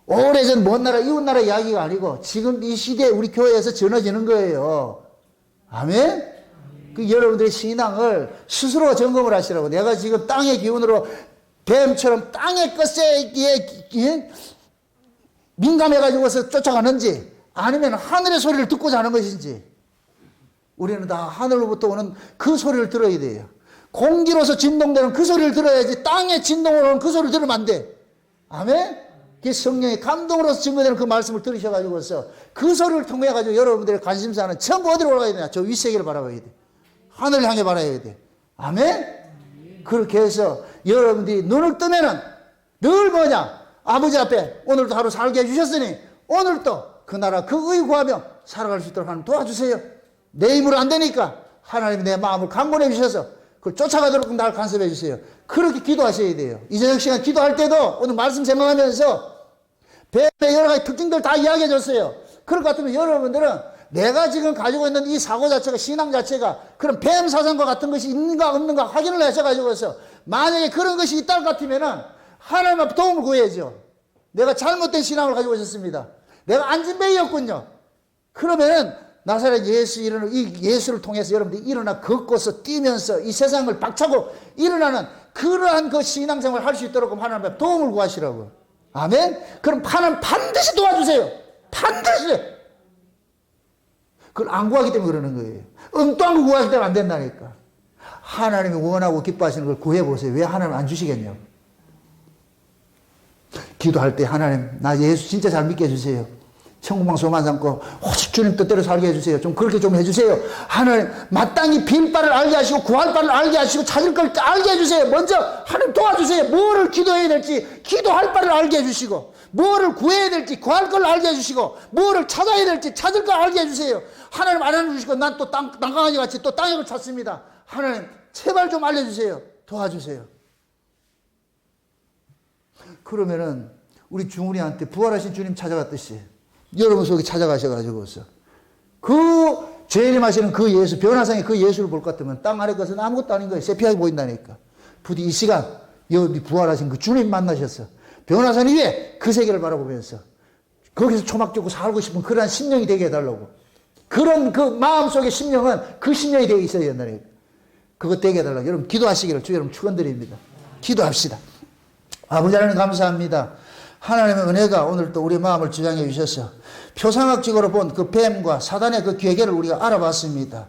A: 오래전 먼 나라, 이웃 나라 이야기가 아니고 지금 이 시대에 우리 교회에서 전해지는 거예요. 아멘? 그 여러분들의 신앙을 스스로 점검을 하시라고. 내가 지금 땅의 기운으로 뱀처럼 땅의 것에 민감해가지고서 쫓아가는지, 아니면 하늘의 소리를 듣고자 하는 것인지. 우리는 다 하늘로부터 오는 그 소리를 들어야 돼요. 공기로서 진동되는 그 소리를 들어야지, 땅의 진동으로 오는 그 소리를 들으면 안 돼. 아멘? 그 성령의 감동으로서 증거되는 그 말씀을 들으셔가지고서 그 소리를 통해가지고 여러분들의 관심사는 전부 어디로 올라가야 되냐? 저 윗세계를 바라봐야 돼. 하늘을 향해 바라봐야 돼. 아멘? 그렇게 해서 여러분들이 눈을 뜨면은 늘 뭐냐? 아버지 앞에 오늘도 하루 살게 해주셨으니 오늘도 그 나라 그 의 구하며 살아갈 수 있도록 하나님 도와주세요. 내 힘으로 안 되니까 하나님이 내 마음을 강건해 주셔서 그걸 쫓아가도록 날 간섭해 주세요. 그렇게 기도하셔야 돼요. 이 저녁 시간 기도할 때도 오늘 말씀 생각하면서 뱀의 여러 가지 특징들 다 이야기해 줬어요. 그럴 것 같으면 여러분들은 내가 지금 가지고 있는 이 사고 자체가, 신앙 자체가 그런 뱀 사상과 같은 것이 있는가 없는가 확인을 하셔가지고서 만약에 그런 것이 있다 할 것 같으면은 하나님 앞에 도움을 구해야죠. 내가 잘못된 신앙을 가지고 있었습니다. 내가 안진뱅이였군요. 그러면은 나사렛 예수 일어나는 이 예수를 통해서 여러분들이 일어나 걷고서 뛰면서 이 세상을 박차고 일어나는 그러한 그 신앙생활을 할 수 있도록 하나님 앞에 도움을 구하시라고. 아멘. 그럼 하나님 반드시 도와주세요. 반드시. 그걸 안 구하기 때문에 그러는 거예요. 엉뚱한 거 구하기 때문에 안 된다니까. 하나님이 원하고 기뻐하시는 걸 구해보세요. 왜 하나님 안 주시겠냐고. 기도할 때 하나님 나 예수 진짜 잘 믿게 해주세요. 천국만 소만 삼고 오직 주님 뜻대로 살게 해주세요. 좀 그렇게 좀 해주세요. 하나님 마땅히 빌 바를 알게 하시고 구할 바를 알게 하시고 찾을 걸 알게 해주세요. 먼저 하나님 도와주세요. 뭐를 기도해야 될지 기도할 바를 알게 해주시고 뭐를 구해야 될지 구할 걸 알게 해주시고 뭐를 찾아야 될지 찾을 걸 알게 해주세요. 하나님 안 해주시고 난 또 땅강아지 같이 또 땅을 찾습니다. 하나님 제발 좀 알려주세요. 도와주세요. 그러면은 우리 중훈이한테 부활하신 주님 찾아갔듯이 여러분 속에 찾아가셔가지고서 그 재림하시는 그 예수, 변화상의 그 예수를 볼 것 같으면 땅 아래 것은 아무것도 아닌 거예요. 세피하게 보인다니까. 부디 이 시간 여기 부활하신 그 주님 만나셨어. 변화산 위에 그 세계를 바라보면서 거기서 초막죽고 살고 싶은 그러한 심령이 되게 해달라고. 그런 그 마음속의 심령은 그 심령이 되어 있어야 된다니까. 그것 되게 해달라고. 여러분 기도하시기를 주 여러분 축원드립니다. 기도합시다. 아버지 하나님 감사합니다. 하나님의 은혜가 오늘 또 우리 마음을 주장해 주셔서 표상학적으로 본 그 뱀과 사단의 그 괴계를 우리가 알아봤습니다.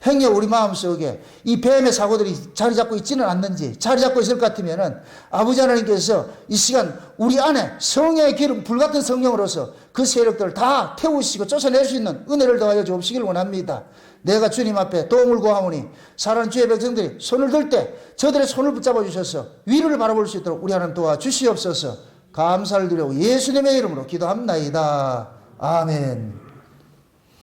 A: 행여 우리 마음속에 이 뱀의 사고들이 자리 잡고 있지는 않는지 자리 잡고 있을 것 같으면은 아버지 하나님께서 이 시간 우리 안에 성령의 기름 불같은 성령으로서 그 세력들을 다 태우시고 쫓아낼 수 있는 은혜를 더하여 주옵시길 원합니다. 내가 주님 앞에 도움을 구하오니 사랑하는 주의 백성들이 손을 들 때 저들의 손을 붙잡아 주셔서 위로를 바라볼 수 있도록 우리 하나님 도와주시옵소서. 감사를 드리고 예수님의 이름으로 기도합나이다. 아멘.